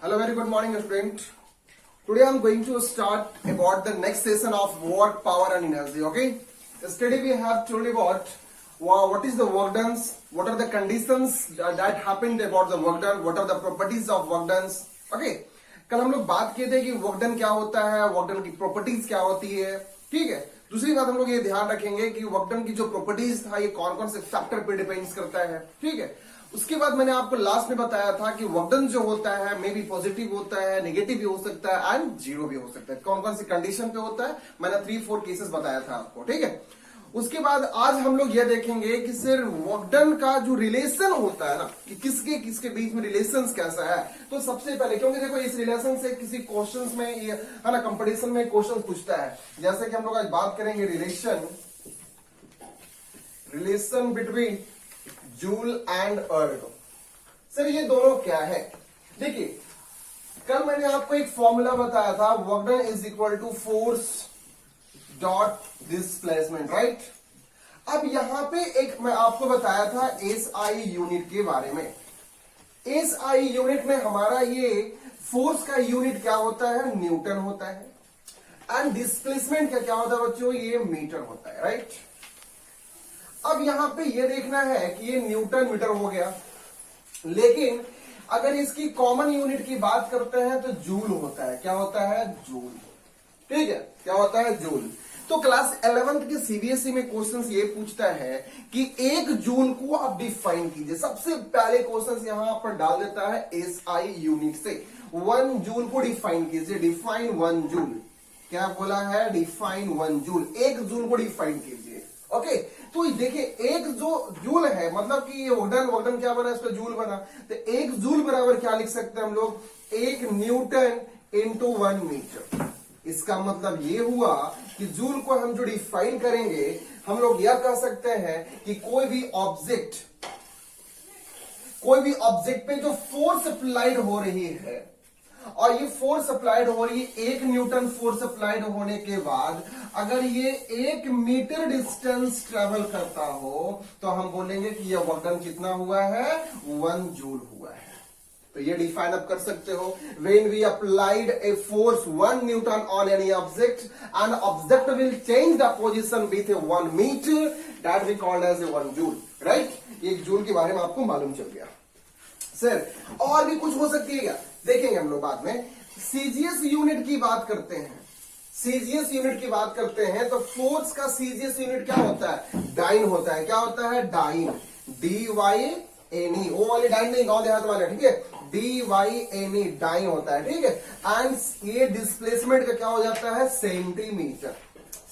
Hello, very good morning, student. Today I am going to start about the next session of work, power and energy. Okay. Yesterday we have told about what is the work done, what are the conditions that happened about the work done, what are the properties of work done. Okay. कल हम लोग बात किए थे कि work done क्या होता है, वर्क डन की प्रॉपर्टीज क्या होती है. ठीक है. दूसरी बात हम लोग ये ध्यान रखेंगे कि वर्क डन की जो प्रॉपर्टीज था ये कौन कौन से फैक्टर पे डिपेंड्स करता है. ठीक है. उसके बाद मैंने आपको लास्ट में बताया था कि वर्क डन जो होता है मे बी पॉजिटिव होता है, नेगेटिव भी हो सकता है एंड जीरो भी हो सकता है. कौन कौन सी कंडीशन पे होता है मैंने 3-4 केसेस बताया था आपको. ठीक है. उसके बाद आज हम लोग ये देखेंगे कि सिर्फ वर्क डन का जो रिलेशन होता है ना कि किसके किसके बीच में रिलेशन कैसा है. तो सबसे पहले क्योंकि देखो इस रिलेशन से किसी क्वेश्चंस में है ना कंपटीशन में क्वेश्चन पूछता है. जैसे कि हम लोग आज बात करेंगे रिलेशन बिटवीन जूल एंड अर्ग. सर ये दोनों क्या है. देखिए कल मैंने आपको एक फॉर्मूला बताया था, work done is equal to force dot displacement. Right. अब यहां पे एक मैं आपको बताया था एसआई यूनिट के बारे में. एसआई यूनिट में हमारा ये फोर्स का यूनिट क्या होता है, न्यूटन होता है. एंड डिस्प्लेसमेंट का क्या होता है बच्चों, ये मीटर होता है. राइट. अब यहां पे ये देखना है कि ये न्यूटन मीटर हो गया, लेकिन अगर इसकी कॉमन यूनिट की बात करते हैं तो जूल होता है. क्या होता है, जूल. ठीक है. क्या होता है, जूल. तो क्लास 11th के सीबीएसई में क्वेश्चंस ये पूछता है कि एक जूल को आप डिफाइन कीजिए. सबसे पहले क्वेश्चंस यहां पर डाल देता है एसआई यूनिट से. 1 जूल को डिफाइन कीजिए. Define 1 joule. क्या बोला है, डिफाइन 1 जूल. एक जूल को डिफाइन कीजिए. ओके. तो देखिए एक जो जूल है मतलब कि ये वर्क क्या बना, इसका जूल बना. तो एक जूल बराबर क्या लिख सकते हैं हम लोग, 1 न्यूटन इंटू 1 मीटर. इसका मतलब ये हुआ कि जूल को हम जो डिफाइन करेंगे हम लोग यह कह सकते हैं कि कोई भी ऑब्जेक्ट पे जो फोर्स अप्लाइड हो रही है और ये फोर्स अप्लाइड हो रही है 1 न्यूटन फोर्स अप्लाइड होने के बाद अगर ये 1 मीटर डिस्टेंस ट्रेवल करता हो तो हम बोलेंगे कि ये वर्क डन कितना हुआ है, 1 जूल हुआ है. तो ये डिफाइन आप कर सकते हो. When we applied a force 1 newton on any object and object will change the position with 1 metre that we called as a 1 joule. Right. ये जूल के बारे में आपको मालूम चल गया. सर और भी कुछ हो सकती है क्या, देखेंगे हम लोग बाद में. सीजीएस यूनिट की बात करते हैं. सीजीएस यूनिट की बात करते हैं तो फोर्स का सीजीएस यूनिट क्या होता है, डाइन होता है. क्या होता है, डाइन. DYNE. वो वाले डाइन नहीं, गांव देहात वाले. ठीक है. DYNE डाइन होता है. ठीक है. एंड ये डिस्प्लेसमेंट का क्या हो जाता है, सेंटीमीटर.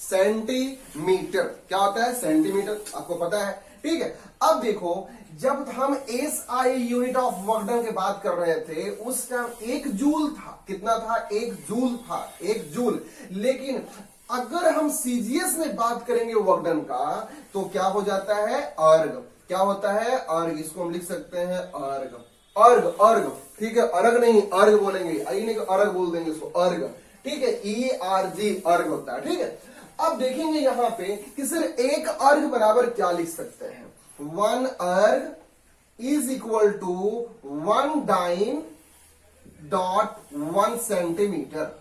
सेंटीमीटर क्या होता है, सेंटीमीटर. आपको पता है. ठीक है. अब देखो जब हम SI unit of work done की बात कर रहे थे उस टाइम 1 जूल था. कितना था, 1 जूल था. 1 जूल. लेकिन अगर हम सीजीएस में बात करेंगे वर्क डन का तो क्या हो जाता है, अर्ग. क्या होता है, अर्ग. इसको हम लिख सकते हैं अर्ग. अर्ग. ठीक है. अर्ग नहीं, अर्ग बोलेंगे. आई नहीं अर्ग बोल देंगे इसको, अर्ग. ठीक है. ERG अर्ग होता है. ठीक है. अब देखेंगे यहां पे कि सिर्फ एक अर्ग बराबर क्या लिख सकते हैं, 1 erg is equal to 1 dyne dot 1 centimetre.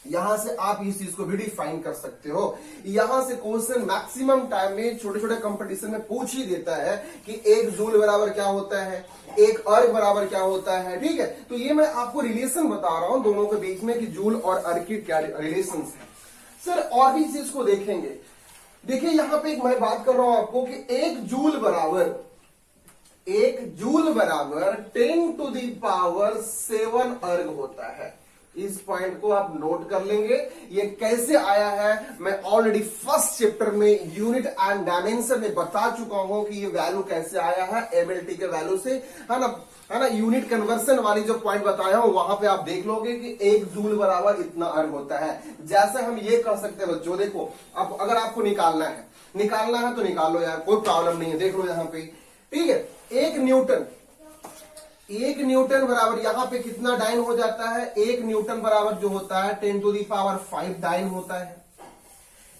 यहां से आप इस चीज को भी डिफाइन कर सकते हो. यहां से क्वेश्चन मैक्सिमम टाइम में छोटे छोटे कंपटीशन में पूछ ही देता है कि 1 जूल बराबर क्या होता है, 1 अर्ग बराबर क्या होता है. ठीक है. तो ये मैं आपको रिलेशन बता रहा हूं दोनों के बीच में कि जूल और अर्ग की क्या रिलेशन है. सर और भी चीज को देखेंगे. देखिए यहां पे मैं बात कर रहा हूं आपको कि 1 जूल बराबर 10 टू द पावर 7 अर्ग होता है. इस पॉइंट को आप नोट कर लेंगे. ये कैसे आया है मैं ऑलरेडी फर्स्ट चैप्टर में यूनिट एंड डायमेंशन में बता चुका हूं कि ये वैल्यू कैसे आया है, एमएलटी के वैल्यू से. है ना. यूनिट कन्वर्सन वाली जो पॉइंट बताया हूं वहां पे आप देख लोगे कि 1 जूल बराबर इतना अर्ग होता है. जैसे हम ये कर सकते हैं बच्चों, देखो अब अगर आपको निकालना है तो निकाल लो यार, कोई प्रॉब्लम नहीं है. देख लो यहां पे. ठीक है. 1 न्यूटन बराबर यहां पे कितना डाइन हो जाता है, 1 न्यूटन बराबर जो होता है 10 टू दी पावर 5 डाइन होता है.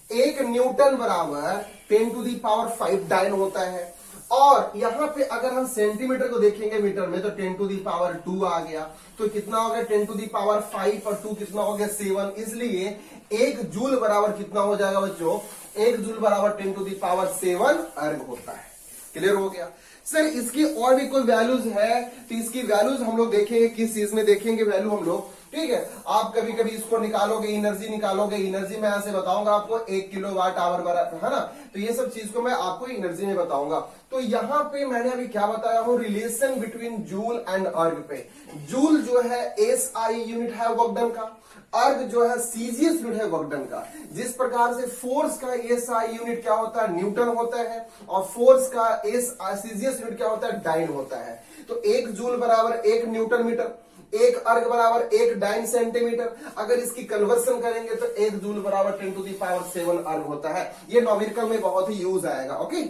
1 न्यूटन बराबर 10 टू दी पावर 5 डाइन होता है. और यहां पे अगर हम सेंटीमीटर को देखेंगे मीटर में तो 10 टू दी पावर 2 आ गया, तो कितना हो गया 10 टू दी पावर 5 और 2 कितना हो गया 7, इसलिए 1 जूल बराबर कितना हो जाएगा बच्चों, 1 जूल बराबर 10 टू दी पावर 7 अर्ग होता है। क्लियर हो गया। सर इसकी और भी कोई वैल्यूज है, तो इसकी वैल्यूज हम लोग देखेंगे, किस चीज में देखेंगे वैल्यू हम लोग, ठीक है। आप कभी कभी इसको निकालोगे, एनर्जी निकालोगे, एनर्जी में ऐसे बताऊंगा आपको 1 किलोवाट आवर बराबर है ना, तो ये सब चीज को मैं आपको एनर्जी में बताऊंगा। तो यहां पे मैंने अभी क्या बताया हूं, रिलेशन बिटवीन जूल एंड अर्ग पे। जूल जो है एसआई यूनिट है वर्क डन का, अर्ग जो है सीजीएस यूनिट है वर्क डन का। जिस प्रकार से फोर्स का एसआई यूनिट क्या होता है, न्यूटन होता है, और फोर्स का सीजीएस यूनिट क्या होता है, डाइन होता है। तो 1 जूल बराबर 1 न्यूटन मीटर, 1 अर्ग बराबर 1 डाइन सेंटीमीटर। अगर इसकी कन्वर्सन करेंगे तो 1 जूल बराबर 10 टू दी पावर 7 अर्ग होता है। ये न्यूमेरिकल में बहुत ही यूज आएगा। ओके,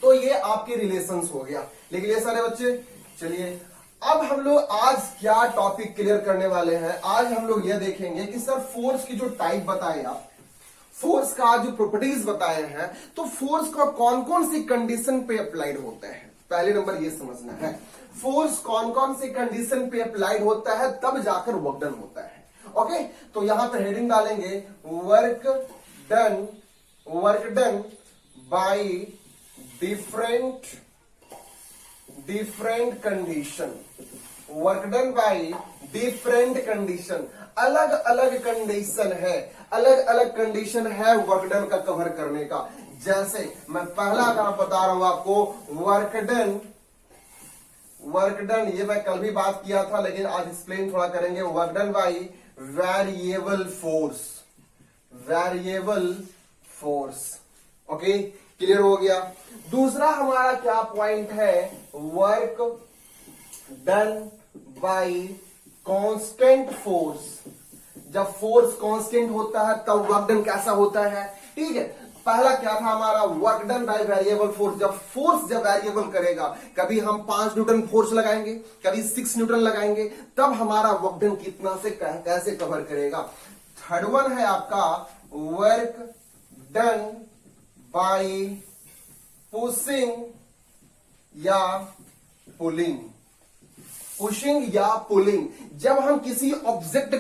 तो ये आपके रिलेशंस हो गया। लिख लिए सारे बच्चे। चलिए अब हम लोग आज क्या टॉपिक क्लियर करने वाले हैं। आज हम लोग यह देखेंगे कि सर फोर्स की जो टाइप बताए आप, फोर्स का जो प्रॉपर्टीज बताए हैं, तो फोर्स का कौन कौन सी कंडीशन पे अप्लाइड होता है। पहले नंबर ये समझना है, फोर्स कौन कौन सी कंडीशन पे अप्लाइड होता है, तब जाकर वर्क डन होता है। ओके, तो यहां पर हेडिंग डालेंगे work done by different condition, work done by different condition. अलग अलग कंडीशन है, अलग अलग कंडीशन है वर्क डन का कवर करने का। जैसे मैं पहला काम बता रहा हूं आपको, वर्क डन ये मैं कल भी बात किया था, लेकिन आज एक्सप्लेन थोड़ा करेंगे। Work done by variable force. Okay, clear हो गया। दूसरा हमारा क्या पॉइंट है, work done by constant force. जब फोर्स कांस्टेंट होता है तब वर्क डन कैसा होता है, ठीक है। पहला क्या था हमारा, work done by variable force. जब वेरिएबल करेगा, कभी हम 5 न्यूटन फोर्स लगाएंगे, कभी 6 न्यूटन लगाएंगे, तब हमारा वर्क डन कितना से कैसे कवर करेगा। थर्ड वन है आपका वर्क डन बाय पुशिंग या पुलिंग। पुशिंग या पुलिंग, जब हम किसी ऑब्जेक्ट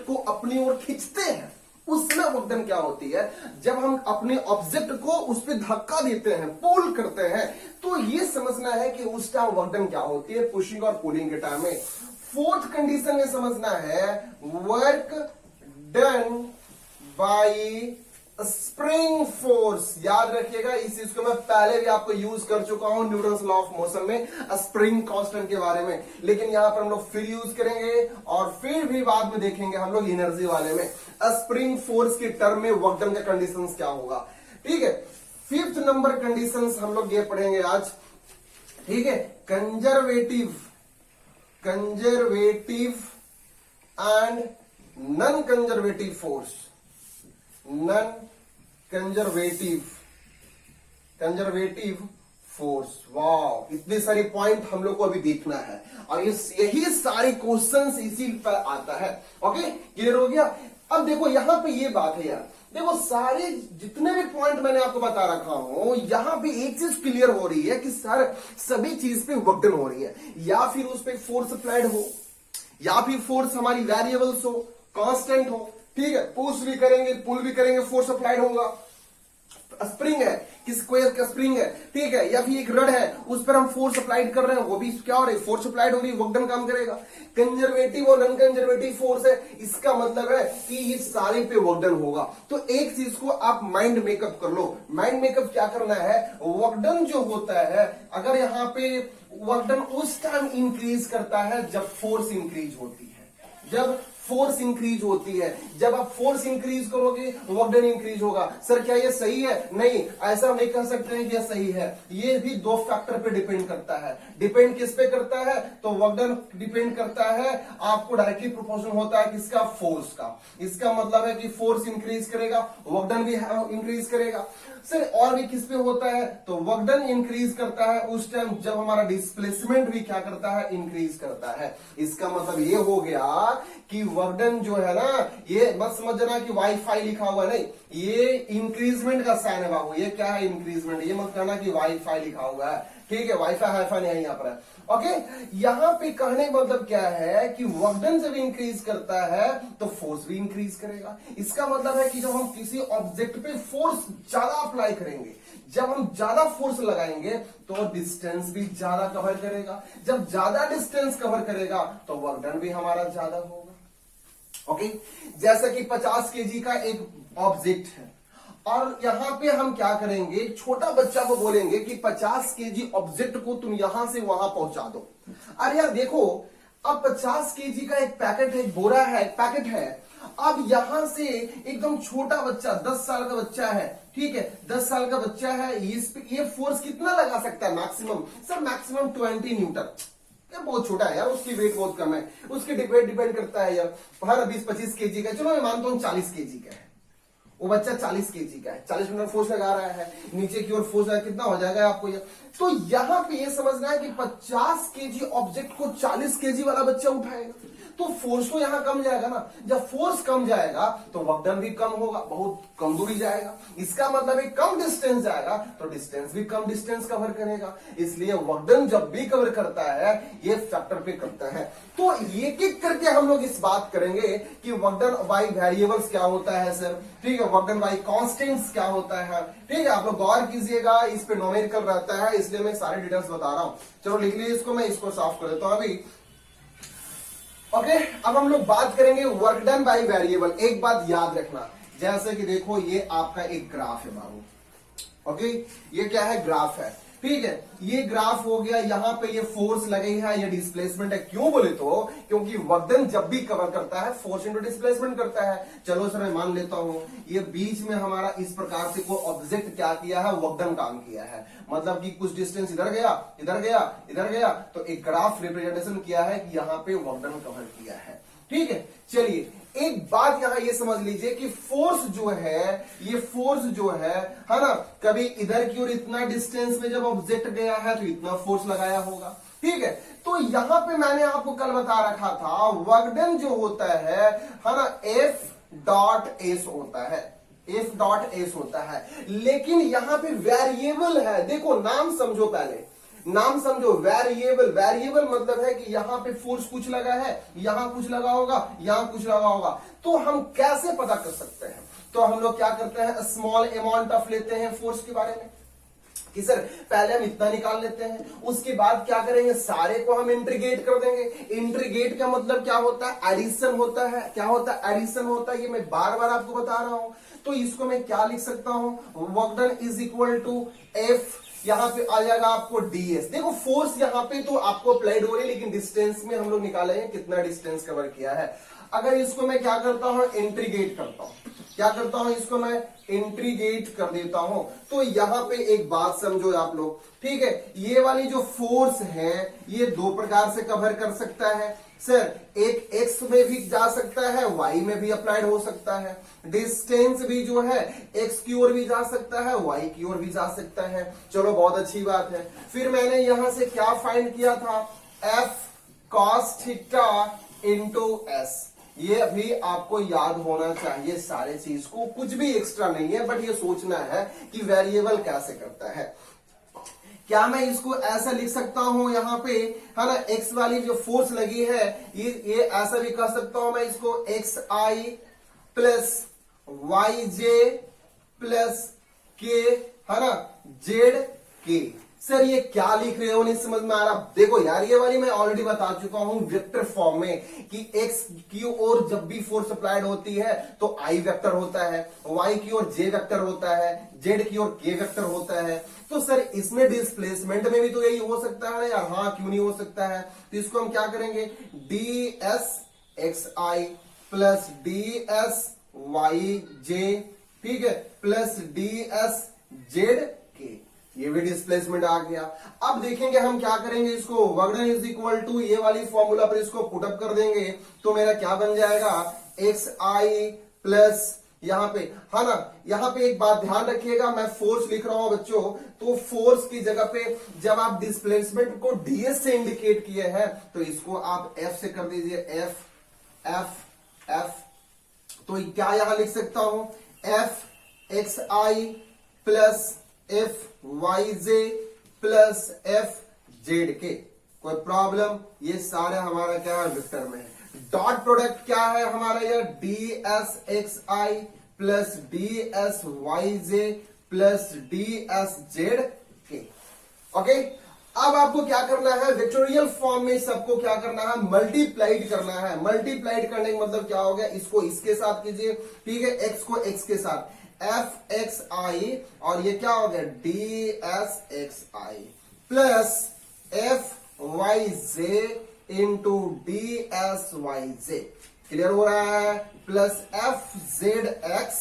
को अपनी ओर खींचते हैं, उसमें वर्क डन क्या होती है। जब हम अपने ऑब्जेक्ट को उस पर धक्का देते हैं, पुल करते हैं, तो ये समझना है कि उस टाइम वर्क डन क्या होती है, पुशिंग और पुलिंग के टाइम में। फोर्थ कंडीशन में समझना है work done by spring force. याद रखिएगा, इस चीज को मैं पहले भी आपको यूज कर चुका हूं न्यूटन्स लॉ ऑफ मोशन में, स्प्रिंग कांस्टेंट के बारे में, लेकिन यहां पर हम लोग फिर यूज करेंगे और फिर भी बाद में देखेंगे हम लोग एनर्जी वाले में स्प्रिंग फोर्स के टर्म में वर्क डन का कंडीशंस क्या होगा, ठीक है। 5th नंबर कंडीशंस हम लोग ये पढ़ेंगे आज, ठीक है। Conservative and non conservative force. Conservative force. वाह, इतने सारे पॉइंट हम लोग को अभी देखना है, और यही सारे क्वेश्चंस इसी पर आता है। ओके, क्लियर हो गया। अब देखो यहां पे ये बात है यार, देखो सारे जितने भी पॉइंट मैंने आपको बता रखा हूं, यहां पे एक चीज क्लियर हो रही है कि सर सभी चीज पे वर्क डन हो रही है, या फिर उस पर फोर्स अप्लाइड हो, या फिर फोर्स हमारी वेरिएबल्स हो, कांस्टेंट हो, ठीक है। पुश भी करेंगे, पुल भी करेंगे, फोर्स अप्लाइड होगा। स्प्रिंग है, किस स्क्वायर का स्प्रिंग है, ठीक है, या फिर एक रड है, उस पर हम फोर्स अप्लाइड कर रहे हैं, वो भी क्या हो रही है, फोर्स अप्लाइड हो रही है, वर्क डन काम करेगा। कंजर्वेटिव और नॉन कंजर्वेटिव फोर्स है, इसका मतलब है कि ये सारे पे वर्क डन होगा। तो एक चीज को आप माइंड मेकअप कर लो। माइंड मेकअप क्या करना है, वर्क डन जो होता है, अगर यहाँ पे वर्क डन उस टाइम इंक्रीज करता है जब फोर्स इंक्रीज होती है, जब फोर्स इंक्रीज होती है। जब आप फोर्स इंक्रीज करोगे वर्क डन इंक्रीज होगा। सर क्या ये सही है? नहीं, ऐसा नहीं कह सकते हैं कि यह सही है। ये भी 2 फैक्टर पे डिपेंड करता है। डिपेंड किस पे करता है, तो वर्क डन डिपेंड करता है, आपको डायरेक्टली प्रोपोर्शनल होता है किसका, फोर्स का। इसका मतलब है कि फोर्स इंक्रीज करेगा, वर्क डन भी इंक्रीज करेगा। सर और भी किस पे होता है, तो वर्क डन इंक्रीज करता है उस टाइम जब हमारा डिस्प्लेसमेंट भी क्या करता है, इंक्रीज करता है। इसका मतलब ये हो गया कि वर्क डन जो है ना, ये मत समझना कि वाईफाई लिखा हुआ नहीं, ये इंक्रीजमेंट का साइन है बाबू। ये क्या है? इंक्रीजमेंट। ये मत कहना कि वाईफाई लिखा हुआ है, ठीक है? वाईफाई हाईफाई नहीं है यहाँ पर। ओके, यहां पे कहने का मतलब क्या है कि वर्क डन जब इंक्रीज करता है तो फोर्स भी इंक्रीज करेगा। इसका मतलब है कि जब हम किसी ऑब्जेक्ट पे फोर्स ज्यादा अप्लाई करेंगे, जब हम ज्यादा फोर्स लगाएंगे तो डिस्टेंस भी ज्यादा कवर करेगा। जब ज्यादा डिस्टेंस कवर करेगा तो वर्क डन भी हमारा ज्यादा होगा। ओके, जैसा कि 50 केजी का एक ऑब्जेक्ट है और यहां पे हम क्या करेंगे, एक छोटा बच्चा को बोलेंगे कि 50 केजी ऑब्जेक्ट को तुम यहां से वहां पहुंचा दो। अरे यार देखो, अब 50 केजी का एक पैकेट है, एक बोरा है, एक पैकेट है। अब यहां से एकदम छोटा बच्चा, 10 साल का बच्चा है, ठीक है? 10 साल का बच्चा है, इस पे ये फोर्स कितना लगा सकता है? Maximum sir, maximum 20 Newton. ये बहुत छोटा है यार, उसकी वेट बहुत कम है, उसके डिपेंड करता है यार। हर 20-25 केजी का, चलो मैं मानता हूं 40 केजी का है, वो बच्चा 40 केजी का है, 40 न्यूटन फोर्स लगा रहा है, नीचे की ओर फोर्स कितना हो जाएगा आपको ये? तो यहां पे ये समझना है कि 50 केजी ऑब्जेक्ट को 40 केजी वाला बच्चा उठाएगा, तो फोर्स तो यहां कम जाएगा ना। जब फोर्स कम जाएगा तो वर्क डन भी कम होगा, बहुत कम दूरी जाएगा। इसका मतलब है कम डिस्टेंस जाएगा तो डिस्टेंस भी कम डिस्टेंस कवर करेगा। इसलिए वर्क डन जब भी कवर करता है ये फैक्टर पे करता है। तो एक एक करके हम लोग इस बात करेंगे कि वर्क डन बाय वेरिएबल्स क्या होता है सर, ठीक है? वर्क डन बाय कांस्टेंट्स क्या होता है, ठीक है? आप लोग गौर कीजिएगा, इस पे न्यूमेरिकल रहता है, इसलिए मैं सारे डिटेल्स बता रहा हूं। चलो लिख लीजिए इसको, मैं इसको साफ कर देता हूं अभी। ओके, अब हम लोग बात करेंगे वर्क डन बाय वेरिएबल। एक बात याद रखना, जैसे कि देखो ये आपका एक ग्राफ है बाबू। ओके, ये क्या है? ग्राफ है, ठीक है? ये ग्राफ हो गया, यहां पे ये फोर्स लगी है, ये डिस्प्लेसमेंट है। क्यों बोले तो क्योंकि वर्क डन जब भी कवर करता है फोर्स इंटू डिस्प्लेसमेंट करता है। चलो सर मैं मान लेता हूं ये बीच में हमारा इस प्रकार से कोई ऑब्जेक्ट क्या किया है, वर्क डन काम किया है। मतलब कि कुछ डिस्टेंस इधर गया, इधर गया, इधर गया, तो एक ग्राफ रिप्रेजेंटेशन किया है कि यहां पे वर्क डन कवर किया है, ठीक है? चलिए एक बात यहां ये समझ लीजिए कि फोर्स जो है, ये फोर्स जो है ना, कभी इधर की ओर इतना डिस्टेंस में जब ऑब्जेक्ट गया है तो इतना फोर्स लगाया होगा, ठीक है? तो यहां पे मैंने आपको कल बता रखा था वर्क डन जो होता है ना, एफ डॉट एस होता है, एफ डॉट एस होता है। लेकिन यहां पे वेरिएबल है, देखो नाम समझो, पहले नाम समझो। वेरिएबल, वेरिएबल मतलब है कि यहां पे फोर्स कुछ लगा है, यहां कुछ लगा होगा, यहां कुछ लगा होगा। तो हम कैसे पता कर सकते हैं? तो हम लोग क्या करते हैं, स्मॉल अमाउंट ऑफ लेते हैं फोर्स के बारे में कि सर पहले हम इतना निकाल लेते हैं, उसके बाद क्या करेंगे, सारे को हम इंटीग्रेट कर देंगे। इंटीग्रेट का मतलब क्या होता है? एडिशन होता है। क्या होता है? एडिशन होता है। ये मैं बार बार आपको बता रहा हूं। तो इसको मैं क्या लिख सकता हूं, work done is equal to F, यहां पे आ जाएगा आपको डीएस। देखो फोर्स यहां पे तो आपको अप्लाइड हो रही है, लेकिन डिस्टेंस में हम लोग निकाले हैं कितना डिस्टेंस कवर किया है। अगर इसको मैं क्या करता हूं, इंटीग्रेट करता हूं, क्या करता हूं, इसको मैं इंटीग्रेट कर देता हूं, तो यहां पे एक बात समझो आप लोग, ठीक है? ये वाली जो फोर्स है ये दो प्रकार से कवर कर सकता है सर। एक एक्स में भी जा सकता है, वाई में भी अप्लाइड हो सकता है। डिस्टेंस भी जो है एक्स की ओर भी जा सकता है, वाई की ओर भी जा सकता है। चलो बहुत अच्छी बात है। फिर मैंने यहां से क्या फाइंड किया था, F cos theta into S. ये भी आपको याद होना चाहिए सारे चीज को, कुछ भी एक्स्ट्रा नहीं है, बट ये सोचना है कि वेरिएबल कैसे करता है। क्या मैं इसको ऐसा लिख सकता हूं यहां पे, है ना, एक्स वाली जो फोर्स लगी है ये ऐसा भी कह सकता हूं मैं इसको, x I plus Y J plus के, है ना, जेड के। सर ये क्या लिख रहे हो, नहीं समझ में आ रहा? देखो यार ये वाली मैं ऑलरेडी बता चुका हूं वेक्टर फॉर्म में कि एक्स की ओर जब भी फोर्स अप्लाइड होती है तो आई वेक्टर होता है, वाई की ओर जे वेक्टर होता है, जेड की ओर के वेक्टर होता है। तो सर इसमें डिस्प्लेसमेंट में भी तो यही हो सकता है यार, हाँ क्यों नहीं हो सकता है? तो इसको हम क्या करेंगे, D S x I plus D S Y जे, ठीक है, प्लस डी एस जेड के। ये भी डिस्प्लेसमेंट आ गया। अब देखेंगे हम क्या करेंगे, इसको work done is equal to ये वाली फॉर्मूला पर इसको पुटअप कर देंगे तो मेरा क्या बन जाएगा, एक्स आई प्लस यहां पे, है ना, यहां पे एक बात ध्यान रखिएगा, मैं फोर्स लिख रहा हूं बच्चों, तो फोर्स की जगह पे जब आप डिस्प्लेसमेंट को डीएस से इंडिकेट किए हैं तो इसको आप एफ से कर दीजिए, एफ एफ एफ, तो क्या यहां लिख सकता हूं, F x I plus F Y J plus F Z के। कोई प्रॉब्लम, ये सारे हमारा क्या है, वेक्टर में है। डॉट प्रोडक्ट क्या है हमारा, यह D S x I plus D S Y J plus D S Z के। ओके, अब आपको क्या करना है, वेक्टोरियल फॉर्म में सबको क्या करना है, मल्टीप्लाइड करना है। मल्टीप्लाइड करने का मतलब क्या हो गया, इसको इसके साथ कीजिए, ठीक है, एक्स को एक्स के साथ, एफ एक्स आई, और ये क्या हो गया, D S x I plus F Y J into D S Y J. Clear हो रहा है, प्लस एफ जेड एक्स,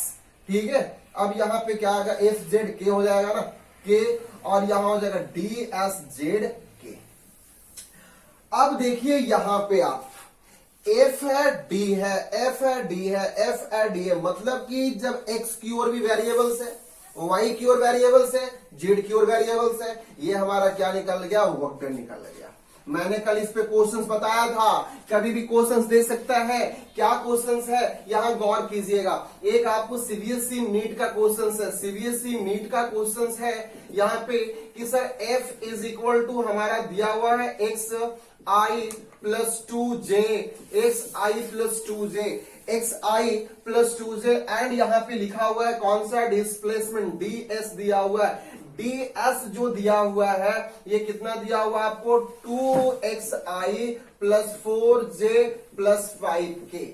ठीक है। अब यहां पे क्या आएगा, एफ जेड के हो जाएगा ना, के, और यहां हो जाएगा डी एस जेड के। अब देखिए यहां पे आप एफ है डी है, एफ है डी है, एफ है डी है, मतलब कि जब एक्स की ओर भी वेरिएबल्स है, वाई की ओर वेरिएबल्स है, जेड की ओर वेरिएबल्स है, ये हमारा क्या निकल गया, वेक्टर निकल गया। मैंने कल इस पे क्वेश्चंस बताया था, कभी भी क्वेश्चंस दे सकता है। क्या क्वेश्चंस है, यहां गौर कीजिएगा। एक आपको सीबीएसई नीट का क्वेश्चंस है, सीबीएसई नीट का क्वेश्चंस है यहां पे कि sir F is equal to हमारा दिया हुआ है X I plus 2j, X I plus 2j, X I plus 2j, and यहां पे लिखा हुआ है कौन सा, डिस्प्लेसमेंट डी एस दिया हुआ है। डी एस जो दिया हुआ है ये कितना दिया हुआ है आपको, 2xi plus 4j plus 5k,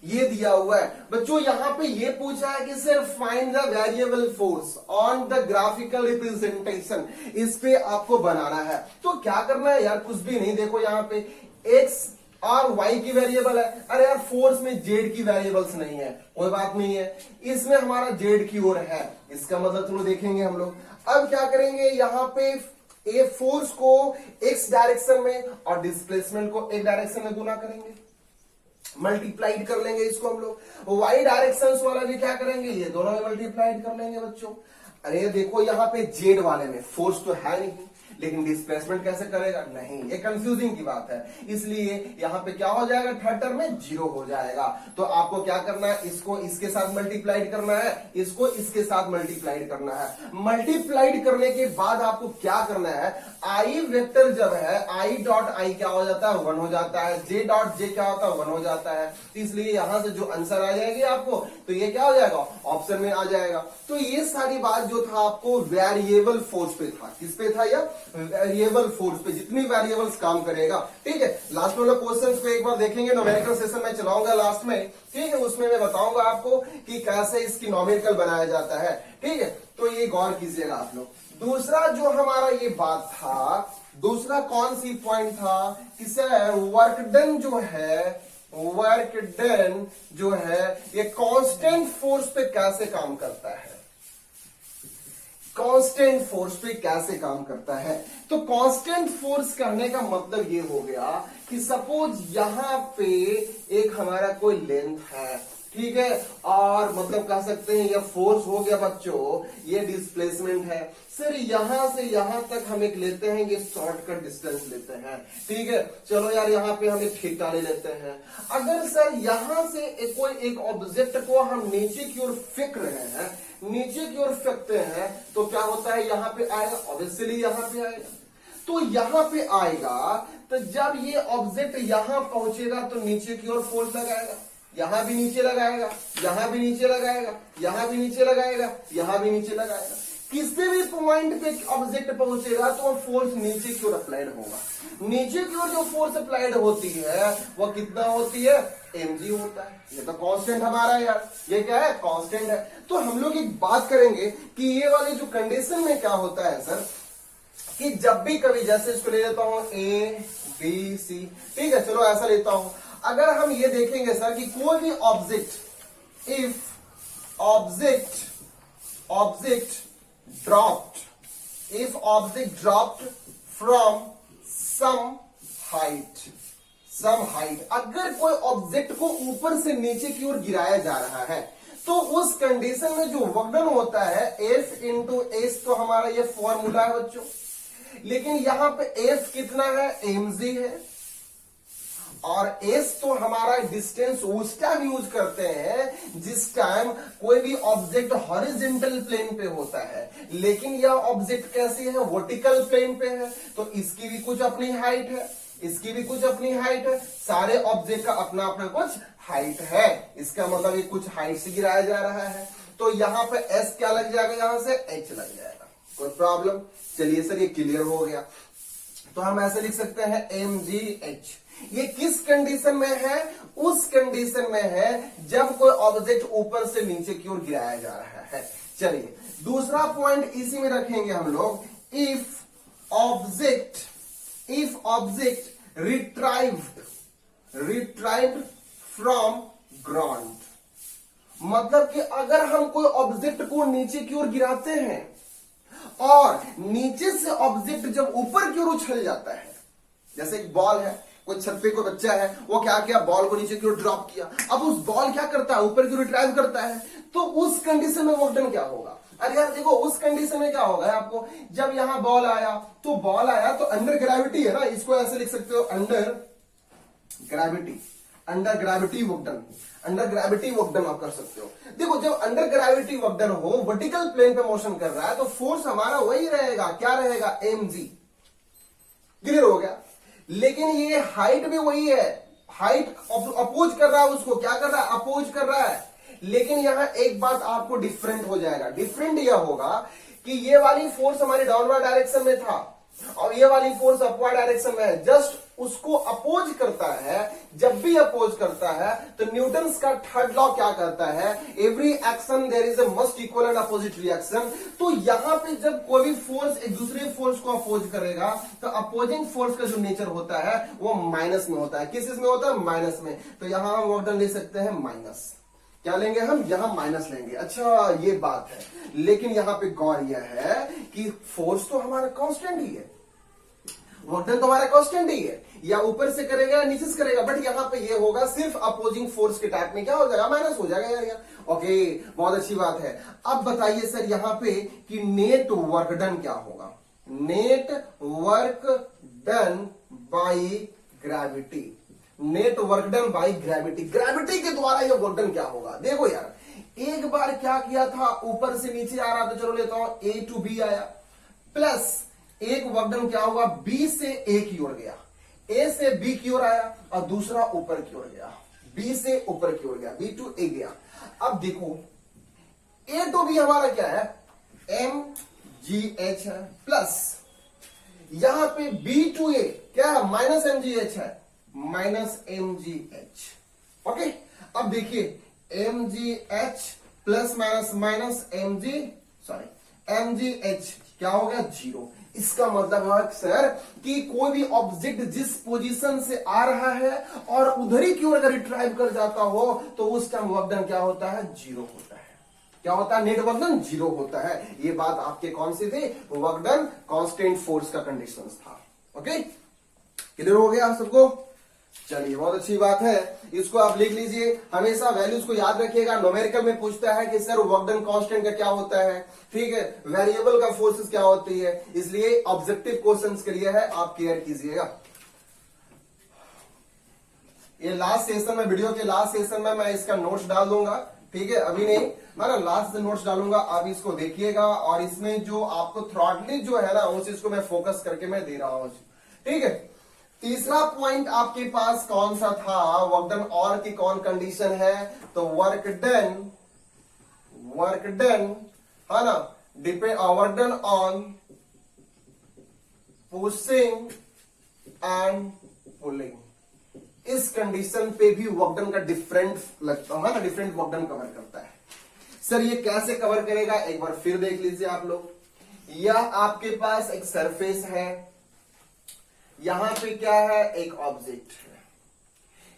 ये दिया हुआ है। बच्चों यहां पे ये पूछा है कि sir find the variable force on the graphical representation, इस पे आपको बनाना है। तो क्या करना है यार, कुछ भी नहीं, देखो यहां पे x और y की वेरिएबल है। अरे यार फोर्स में z की वेरिएबल्स नहीं है, कोई बात नहीं है, इसमें हमारा z की ओर है, इसका मतलब चलो देखेंगे हम लोग। अब क्या करेंगे, यहां पे ए फोर्स को x डायरेक्शन में और डिस्प्लेसमेंट को एक डायरेक्शन में गुना करेंगे, मल्टीप्लाइड कर लेंगे इसको हम लोग। वाई डायरेक्शन वाला भी क्या करेंगे, ये दोनों में मल्टीप्लाइड कर लेंगे बच्चों। अरे देखो यहाँ पे जेड वाले में फोर्स तो है नहीं, लेकिन डिस्प्लेसमेंट कैसे करेगा, नहीं, ये कंफ्यूजिंग की बात है, इसलिए यहां पे क्या हो जाएगा, थर्ड टर्म में 0 हो जाएगा। तो आपको क्या करना है, इसको इसके साथ मल्टीप्लाइड करना है, इसको इसके साथ मल्टीप्लाइड करना है। मल्टीप्लाइड करने के बाद आपको क्या करना है, आई वेक्टर जब है, आई डॉट आई क्या हो जाता है, 1 हो जाता है, जे डॉट जे क्या होता है, 1 हो जाता है। तो इसलिए यहां से जो आंसर आ जाएगी आपको, तो ये क्या हो जाएगा, ऑप्शन में आ जाएगा। तो ये सारी बात जो था आपको वेरिएबल फोर्स पे था, किस पे था, या वेरिएबल फोर्स पे, जितनी वेरिएबल्स काम करेगा, ठीक है। लास्ट वाले क्वेश्चंस को एक बार देखेंगे, न्यूमेरिकल सेशन में चलाऊंगा लास्ट में, ठीक है, उसमें मैं बताऊंगा आपको कि कैसे इसकी न्यूमेरिकल बनाया जाता है, ठीक है। तो ये गौर कीजिएगा आप लोग। दूसरा जो हमारा ये बात था, दूसरा कौन सी पॉइंट था कि सर वर्क डन जो है, वर्क डन जो है ये कांस्टेंट फोर्स पे कैसे काम करता है, कांस्टेंट फोर्स पे कैसे काम करता है। तो कांस्टेंट फोर्स करने का मतलब ये हो गया कि सपोज यहां पे एक हमारा कोई लेंथ है, ठीक है, और मतलब कह सकते हैं ये फोर्स हो गया बच्चों, ये डिस्प्लेसमेंट है। सर यहां से यहां तक हम एक लेते हैं, ये शॉर्टकट डिस्टेंस लेते हैं, ठीक है। चलो यार यहां पे हम एक थीटा ले लेते हैं। अगर सर यहां से कोई एक ऑब्जेक्ट को हम नीचे की ओर फेंक रहे हैं, नीचे की ओर फेंकते हैं, तो क्या होता है, यहां पे आएगा, ऑब्वियसली यहां पे आएगा। तो यहां पे आएगा, तो जब ये ऑब्जेक्ट यहां पहुंचेगा तो नीचे की ओर फोर्स लगाएगा, यहां भी नीचे लगाएगा, यहां भी नीचे लगाएगा, यहां भी नीचे लगाएगा, यहां भी नीचे लगाएगा। किसी भी पॉइंट पे ऑब्जेक्ट पहुंचेगा तो फोर्स नीचे की ओर अप्लाइड होगा। नीचे की ओर जो फोर्स अप्लाइड होती है वो कितना होती है, mg होता है। ये तो कांस्टेंट हमारा है यार, ये क्या है, कांस्टेंट है। तो हम लोग एक बात करेंगे कि ये वाली जो कंडीशन में क्या होता है सर, कि जब भी कभी, जैसे इसको ले लेता हूं A B C, ठीक है, चलो ऐसा लेता हूं। अगर हम ये देखेंगे सर कि कोई भी object, if object dropped, if object dropped from some height, अगर कोई ऑब्जेक्ट को ऊपर से नीचे की ओर गिराया जा रहा है, तो उस कंडीशन में जो वर्क डन होता है F इंटू एस, तो हमारा ये फॉर्मूला है बच्चों। लेकिन यहां पे F कितना है, mg है, और एस तो हमारा डिस्टेंस उस टाइम यूज करते हैं जिस टाइम कोई भी ऑब्जेक्ट हॉरिजॉन्टल प्लेन पे होता है, लेकिन यह ऑब्जेक्ट कैसी है, वर्टिकल प्लेन पे है, तो इसकी भी कुछ अपनी हाइट है, इसकी भी कुछ अपनी हाइट है, सारे ऑब्जेक्ट का अपना अपना कुछ हाइट है। इसका मतलब ये कुछ हाइट से गिराया जा रहा है, तो यहां पे एस क्या लग जाएगा, यहां से एच लग जाएगा। कोई प्रॉब्लम? चलिए सर ये क्लियर हो गया। तो हम ऐसे लिख सकते हैं एम जी एच। ये किस कंडीशन में है, उस कंडीशन में है जब कोई ऑब्जेक्ट ऊपर से नीचे की ओर गिराया जा रहा है। चलिए दूसरा पॉइंट इसी में रखेंगे हम लोग, इफ ऑब्जेक्ट रिट्राइव्ड फ्रॉम ग्राउंड, मतलब कि अगर हम कोई ऑब्जेक्ट को नीचे की ओर गिराते हैं और नीचे से ऑब्जेक्ट जब ऊपर की ओर उछल जाता है, जैसे एक बॉल है, कोई छत पे कोई बच्चा है, वो क्या किया, बॉल को नीचे की ओर ड्रॉप किया, अब उस बॉल क्या करता है, ऊपर की ओर ड्राइव करता है, तो उस कंडीशन में वर्क डन क्या होगा? अरे यार देखो उस कंडीशन में क्या होगा आपको, जब यहां बॉल आया तो अंडर ग्रेविटी है ना, इसको ऐसे लिख सकते हो अंडर ग्रेविटी वर्क डन आप कर सकते हो। देखो जब अंडर ग्रेविटी वर्क डन हो, वर्टिकल प्लेन पे मोशन कर रहा है, तो फोर्स हमारा वही रहेगा, क्या रहेगा, mg। क्लियर हो गया? लेकिन ये हाइट भी वही है, हाइट अपोज कर रहा है, उसको क्या कर रहा है, अपोज कर रहा है। लेकिन यहां एक बात आपको डिफरेंट हो जाएगा, डिफरेंट यह होगा कि ये वाली फोर्स हमारी डाउनवर्ड डायरेक्शन में था और ये वाली फोर्स अपवर्ड डायरेक्शन में है, जस्ट उसको अपोज करता है। जब भी अपोज करता है तो न्यूटन्स का थर्ड लॉ क्या कहता है, every action there is a must equal and opposite reaction. तो यहां पे जब कोई भी फोर्स एक दूसरे फोर्स को अपोज करेगा तो अपोजिंग फोर्स का जो नेचर होता है वो माइनस में होता है। किस में होता है, माइनस में। तो यहां हम वर्क डन ले सकते हैं माइनस, क्या लेंगे हम, यहां माइनस लेंगे। अच्छा ये बात है, लेकिन यहां पे गौर यह है कि फोर्स तो हमारा कांस्टेंट ही है, वर्क डन तो हमारा कांस्टेंट ही है, या ऊपर से करेगा या नीचे से करेगा, बट यहां पे ये होगा सिर्फ अपोजिंग फोर्स के टाइप में क्या हो जाएगा, माइनस हो जाएगा यार। ओके बहुत अच्छी बात है। अब बताइए सर यहां पे कि नेट वर्क डन क्या होगा, net work done by gravity, net work done by gravity, gravity के द्वारा ये वर्क डन क्या होगा। देखो यार एक बार क्या किया था, ऊपर से नीचे आ रहा था, चलो लेता हूं ए टू बी आया, प्लस एक वर्क डन क्या होगा, बी से ए की ओर गया, ए से बी की ओर आया और दूसरा ऊपर की ओर गया, बी से ऊपर की ओर गया, बी टू ए गया। अब देखो ए टू बी हमारा क्या है, एम जी एच है, प्लस यहां पे बी टू ए क्या है, माइनस एम जी एच है, minus M G H. Okay अब देखिए M G H plus minus minus M G H क्या हो गया, जीरो। इसका मतलब है सर कि कोई भी ऑब्जेक्ट जिस पोजीशन से आ रहा है और उधर ही की ओर अगर रिट्राइव कर जाता हो तो उस टाइम वर्क डन क्या होता है, जीरो होता है। क्या होता है, नेट वर्क डन जीरो होता है। ये बात आपके कौन सी थी, वर्क डन कांस्टेंट फोर्स का कंडीशन था। ओके क्लियर हो गया सबको? चलिए बहुत अच्छी बात है, इसको आप लिख लीजिए, हमेशा वैल्यूज को याद रखिएगा। न्यूमेरिकल में पूछता है कि सर वर्क डन कांस्टेंट का क्या होता है, ठीक है, वेरिएबल का फोर्सेस क्या होती है, इसलिए ऑब्जेक्टिव क्वेश्चंस के लिए है, आप केयर कीजिएगा। ये लास्ट सेशन में, वीडियो के लास्ट सेशन में मैं इसका नोट्स डाल दूंगा, ठीक है, अभी नहीं, मैं लास्ट से नोट्स डालूंगा, आप इसको देखिएगा और इसमें जो आपको थ्रॉटली जो है ना उस चीज को मैं फोकस करके मैं दे रहा हूं, ठीक है। तीसरा पॉइंट आपके पास कौन सा था, वर्क डन और की कौन कंडीशन है, तो वर्क डन है ना, depend work done on pushing and pulling. इस कंडीशन पे भी वर्क डन का डिफरेंट लगता है ना, डिफरेंट वर्क डन कवर करता है। सर ये कैसे कवर करेगा, एक बार फिर देख लीजिए आप लोग। यह आपके पास एक सरफेस है, यहां पे क्या है, एक ऑब्जेक्ट है।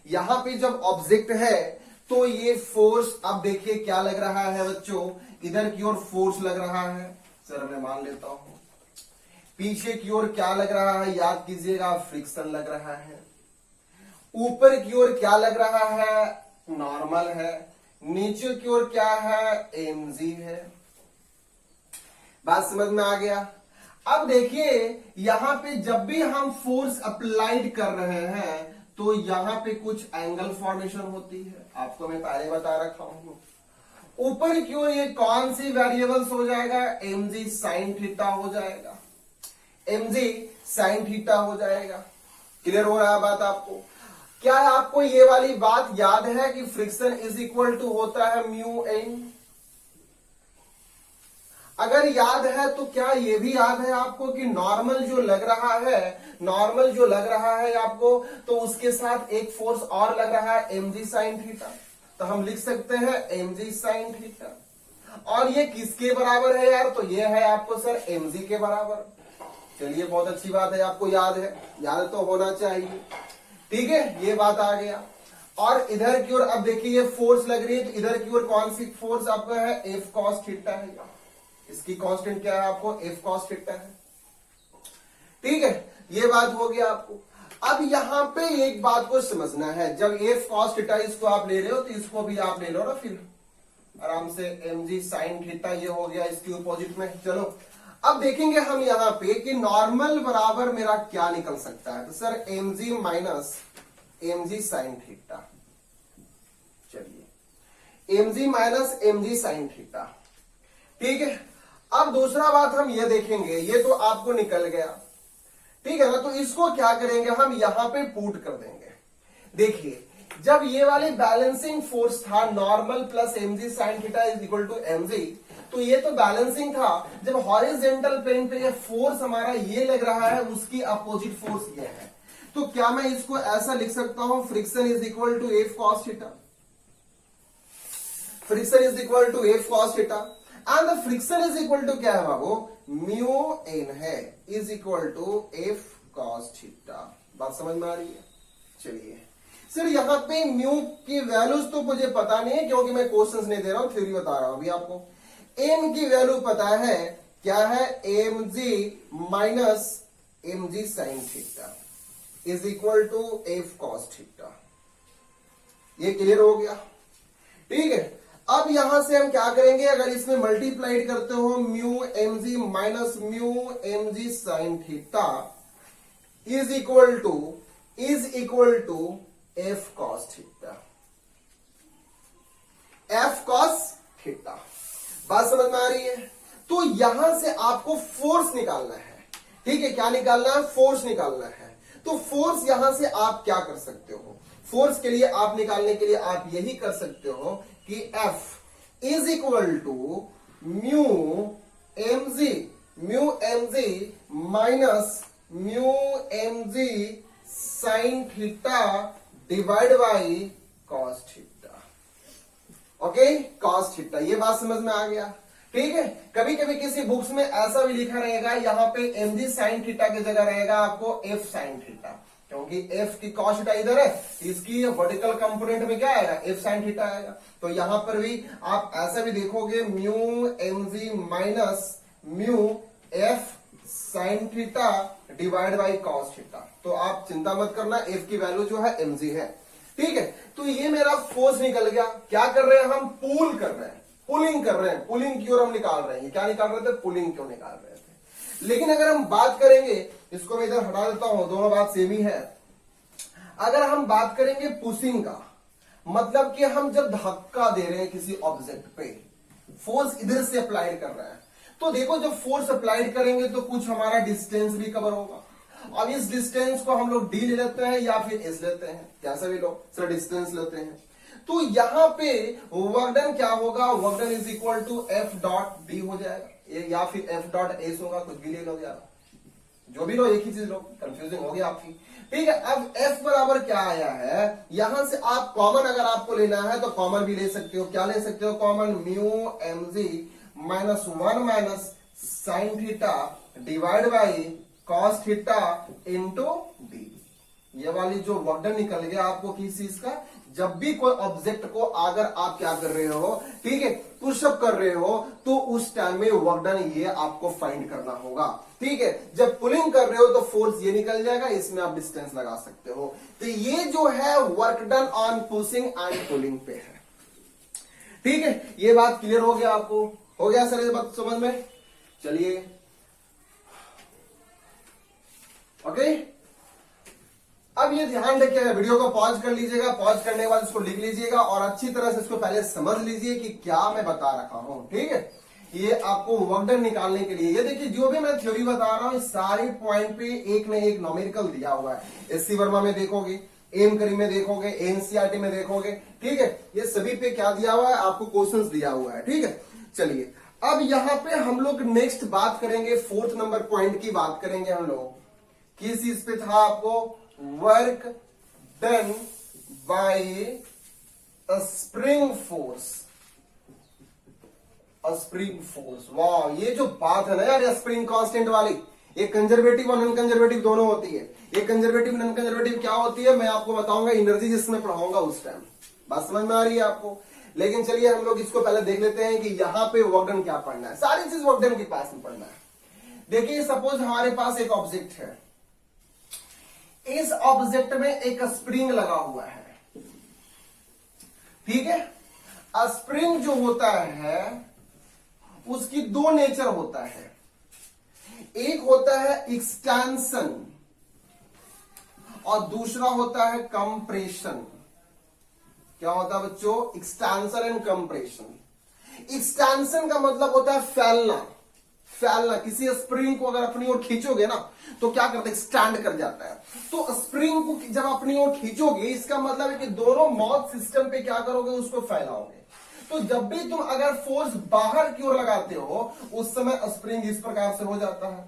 यहां पे जब ऑब्जेक्ट है तो ये फोर्स, अब देखिए क्या लग रहा है बच्चों, इधर की ओर फोर्स लग रहा है, सर मैं मान लेता हूं। पीछे की ओर क्या लग रहा है, याद कीजिएगा, फ्रिक्शन लग रहा है। ऊपर की ओर क्या लग रहा है, नॉर्मल है। नीचे की ओर क्या है, एमजी है। बात समझ में आ गया? अब देखिए यहां पे जब भी हम फोर्स अप्लाइड कर रहे हैं तो यहां पे कुछ एंगल फॉर्मेशन होती है, आपको मैं पहले बता रखा हूं। ऊपर की ओर ये कौन सी वेरिएबल्स हो जाएगा, mg sin थीटा हो जाएगा, mg sin थीटा हो जाएगा। क्लियर हो रहा है बात आपको? क्या आपको ये वाली बात याद है कि फ्रिक्शन इज इक्वल टू होता है म्यू एन? अगर याद है तो क्या ये भी याद है आपको कि नॉर्मल जो लग रहा है आपको, तो उसके साथ एक फोर्स और लग रहा है mg sin थीटा, तो हम लिख सकते हैं mg sin थीटा। और ये किसके बराबर है यार, तो ये है आपको सर mg के बराबर। चलिए बहुत अच्छी बात है, आपको याद है, याद तो होना चाहिए। ठीक है, ये बात आ गया। और इधर की ओर अब देखिए ये फोर्स लग रही है, तो इधर की ओर कौन सी फोर्स आपका है, F cos थीटा है। इसकी कांस्टेंट क्या है आपको, F cos थीटा है। ठीक है, ये बात हो गया आपको। अब यहां पे एक बात को समझना है, जब F cos थीटा इसको आप ले रहे हो तो इसको भी आप ले लो ना फिर आराम से, mg sin थीटा ये हो गया इसकी अपोजिट में। चलो अब देखेंगे हम यहां पे कि नॉर्मल बराबर मेरा क्या निकल सकता है, तो sir mg minus mg sin theta. चलिए mg minus mg sin theta. ठीक है, अब दूसरा बात हम ये देखेंगे, ये तो आपको निकल गया, ठीक है ना, तो इसको क्या करेंगे हम यहां पे पुट कर देंगे। देखिए जब ये वाली बैलेंसिंग फोर्स था normal plus mg sin theta is equal to mg, तो ये तो बैलेंसिंग था। जब हॉरिजॉन्टल प्लेन पे ये फोर्स हमारा ये लग रहा है, उसकी अपोजिट फोर्स ये है, तो क्या मैं इसको ऐसा लिख सकता हूं, friction is equal to F cos theta, friction is equal to F cos theta, and the friction is equal to क्या है बाबू, म्यू एन है, is equal to F cos theta. बात समझ में आ रही है? चलिए सर यहाँ पे म्यू की वैल्यूज तो मुझे पता नहीं है क्योंकि मैं क्वेश्चंस नहीं दे रहा हूं, थ्योरी बता रहा हूं अभी आपको। एन की वैल्यू पता है, क्या है, mg minus mg sin theta is equal to F cos theta. ये क्लियर हो गया? ठीक है, अब यहां से हम क्या करेंगे, अगर इसमें मल्टीप्लाइड करते हो mu mg minus mu mg sin theta is equal to F cos theta, F cos theta. बात समझ में आ रही है? तो यहां से आपको फोर्स निकालना है। ठीक है, क्या निकालना है, फोर्स निकालना है। तो फोर्स यहां से आप क्या कर सकते हो, फोर्स के लिए आप निकालने के लिए आप यही कर सकते हो कि F is equal to mu mg minus mu mg sin theta divide by cos theta. Okay, cos theta, ये बात समझ में आ गया? ठीक है, कभी कभी किसी बुक्स में ऐसा भी लिखा रहेगा, यहां पे mg sin थीटा की जगह रहेगा आपको F sin थीटा, क्योंकि F की cos थीटा इधर है, इसकी वर्टिकल कंपोनेंट में क्या आएगा, F sin थीटा आएगा। तो यहां पर भी आप ऐसा भी देखोगे, mu mg minus mu F sin theta divide by cos theta. तो आप चिंता मत करना, F की वैल्यू जो है mg है। ठीक है, तो ये मेरा फोर्स निकल गया। क्या कर रहे हैं हम, पुल कर रहे हैं, पुलिंग कर रहे हैं, पुलिंग की ओर हम निकाल रहे हैं। ये क्या निकाल रहे थे, पुलिंग क्यों निकाल रहे थे। लेकिन अगर हम बात करेंगे, इसको मैं इधर हटा देता हूं, दोनों बात सेम ही है। अगर हम बात करेंगे पुशिंग का, मतलब कि हम जब धक्का दे रहे हैं किसी ऑब्जेक्ट पे, फोर्स इधर से अप्लाइड कर रहे हैं, तो देखो जब फोर्स अप्लाइड करेंगे तो कुछ हमारा डिस्टेंस भी कवर होगा। अब इस डिस्टेंस को हम लोग डी ले लेते हैं या फिर एस लेते हैं, कैसा भी लोग सर डिस्टेंस लेते हैं। तो यहां पे वर्क डन क्या होगा, work done is equal to F dot D हो जाएगा, या फिर एफ डॉट एस होगा, कुछ भी ले लो यार, जो भी लो एक ही चीज लो, कंफ्यूजिंग हो गया आपकी। ठीक है, अब एफ बराबर क्या आया है, यहां से आप कॉमन अगर आपको लेना है तो कॉमन भी ले सकते हो। क्या ले सकते हो common, mu mg minus 1 minus sine theta divide by cos theta into D. ये वाली जो वर्क डन निकल गया आपको किस चीज का, जब भी कोई ऑब्जेक्ट को अगर आप क्या कर रहे हो, ठीक है, पुशअप कर रहे हो, तो उस टाइम में वर्क डन ये आपको फाइंड करना होगा। ठीक है, जब पुलिंग कर रहे हो तो फोर्स ये निकल जाएगा, इसमें आप डिस्टेंस लगा सकते हो। तो ये जो है work done on pushing and pulling पे है। ठीक है, ये बात क्लियर हो गया आपको, हो गया सर ये बात समझ में? चलिए ओके, अब ये ध्यान रखिएगा, वीडियो को पॉज कर लीजिएगा, पॉज करने के बाद इसको लिख लीजिएगा और अच्छी तरह से इसको पहले समझ लीजिए कि क्या मैं बता रखा हूं, ठीक है। ये आपको वर्क डन निकालने के लिए, ये देखिए जो भी मैं थ्योरी बता रहा हूं सारे पॉइंट पे एक न एक न्यूमेरिकल दिया हुआ है। एससी वर्मा में देखोगे, एम करी में देखोगे, एनसीईआरटी में देखोगे, ठीक है। ये सभी पे क्या दिया हुआ है, आपको क्वेश्चंस दिया हुआ है, ठीक है। चलिए अब यहां पे हम लोग नेक्स्ट बात करेंगे, 4th नंबर पॉइंट की बात करेंगे हम लोग। किस चीज पे था आपको, work done by spring force, spring force. वाह, ये जो बात है ना यार, स्प्रिंग कांस्टेंट वाली, ये कंजर्वेटिव और नॉन कंजर्वेटिव दोनों होती है। ये कंजर्वेटिव नॉन कंजर्वेटिव क्या होती है मैं आपको बताऊंगा एनर्जी जिसमें पढ़ाऊंगा उस टाइम, बात समझ में आ रही है आपको। लेकिन चलिए हम लोग इसको पहले देख लेते हैं कि यहां पे वर्क डन क्या पढ़ना है। सारी चीज वर्क डन के पास में पढ़ना है। देखिए सपोज हमारे पास एक ऑब्जेक्ट है, इस ऑब्जेक्ट में एक स्प्रिंग लगा हुआ है, ठीक है। स्प्रिंग जो होता है उसकी दो नेचर होता है, एक होता है एक्सटेंशन और दूसरा होता है कंप्रेशन। क्या होता है बच्चों, एक्सटेंशन एंड कंप्रेशन। एक्सटेंशन का मतलब होता है फैलना, फैलना। किसी स्प्रिंग को अगर अपनी ओर खींचोगे ना तो क्या करता है, एक्सटेंड कर जाता है। तो स्प्रिंग को जब अपनी ओर खींचोगे इसका मतलब है कि दोनों माउथ सिस्टम पे क्या करोगे, उसको फैलाओगे। तो जब भी तुम अगर फोर्स बाहर की ओर लगाते हो उस समय स्प्रिंग इस प्रकार से हो जाता है,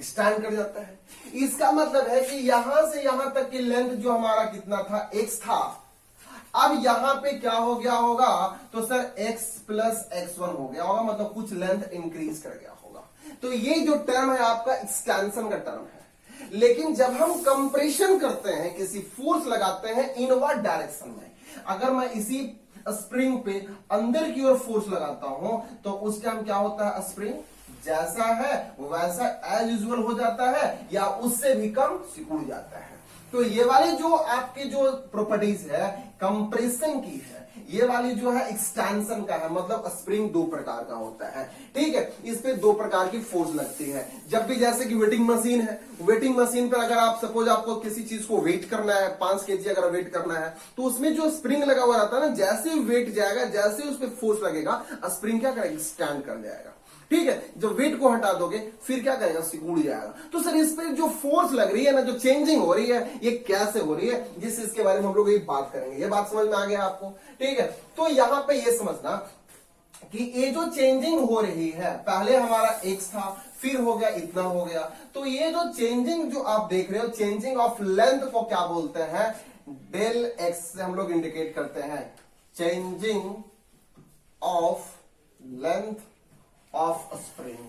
स्टैंड कर जाता है। इसका मतलब है कि यहां से यहां तक की लेंथ जो हमारा कितना था, x था, अब यहां पे क्या हो गया होगा, तो सर x प्लस x1 हो गया होगा, मतलब कुछ लेंथ इंक्रीज कर गया होगा। तो ये जो टर्म है आपका एक्सटेंशन का टर्म है। लेकिन जब हम कंप्रेशन करते हैं, किसी फोर्स लगाते हैं इनवर्ड डायरेक्शन में, अगर मैं इसी स्प्रिंग पे अंदर की ओर फोर्स लगाता हूं तो उस टाइम क्या होता है, स्प्रिंग जैसा है वैसा एज यूजुअल हो जाता है या उससे भी कम सिकुड़ जाता है। तो ये वाली जो आपकी जो प्रॉपर्टीज है कंप्रेशन की है, ये वाली जो है एक्सटेंशन का है। मतलब स्प्रिंग दो प्रकार का होता है, ठीक है। इस पे दो प्रकार की फोर्स लगती है। जब भी जैसे कि वेटिंग मशीन है, वेटिंग मशीन पर अगर आप सपोज आपको किसी चीज को वेट करना है, 5 kg अगर वेट करना है तो उसमें जो स्प्रिंग लगा हुआ रहता है ना, जैसे वेट जाएगा, जैसे उस पर फोर्स लगेगा स्प्रिंग क्या करेगा, स्टैंड कर जाएगा, ठीक है। जब वेट को हटा दोगे फिर क्या करेगा, सिकुड़ जाएगा। तो सर इस पे जो फोर्स लग रही है ना, जो चेंजिंग हो रही है, ये कैसे हो रही है, जिस इसके बारे में हम लोग ये बात करेंगे। ये बात समझ में आ गया आपको, ठीक है। तो यहां पे ये समझना कि ये जो चेंजिंग हो रही है, पहले हमारा x था, फिर हो गया इतना हो गया। तो ये जो चेंजिंग जो आप देख रहे हो, चेंजिंग ऑफ लेंथ को क्या बोलते हैं, डेल x से हम लोग इंडिकेट करते हैं, changing of length of spring,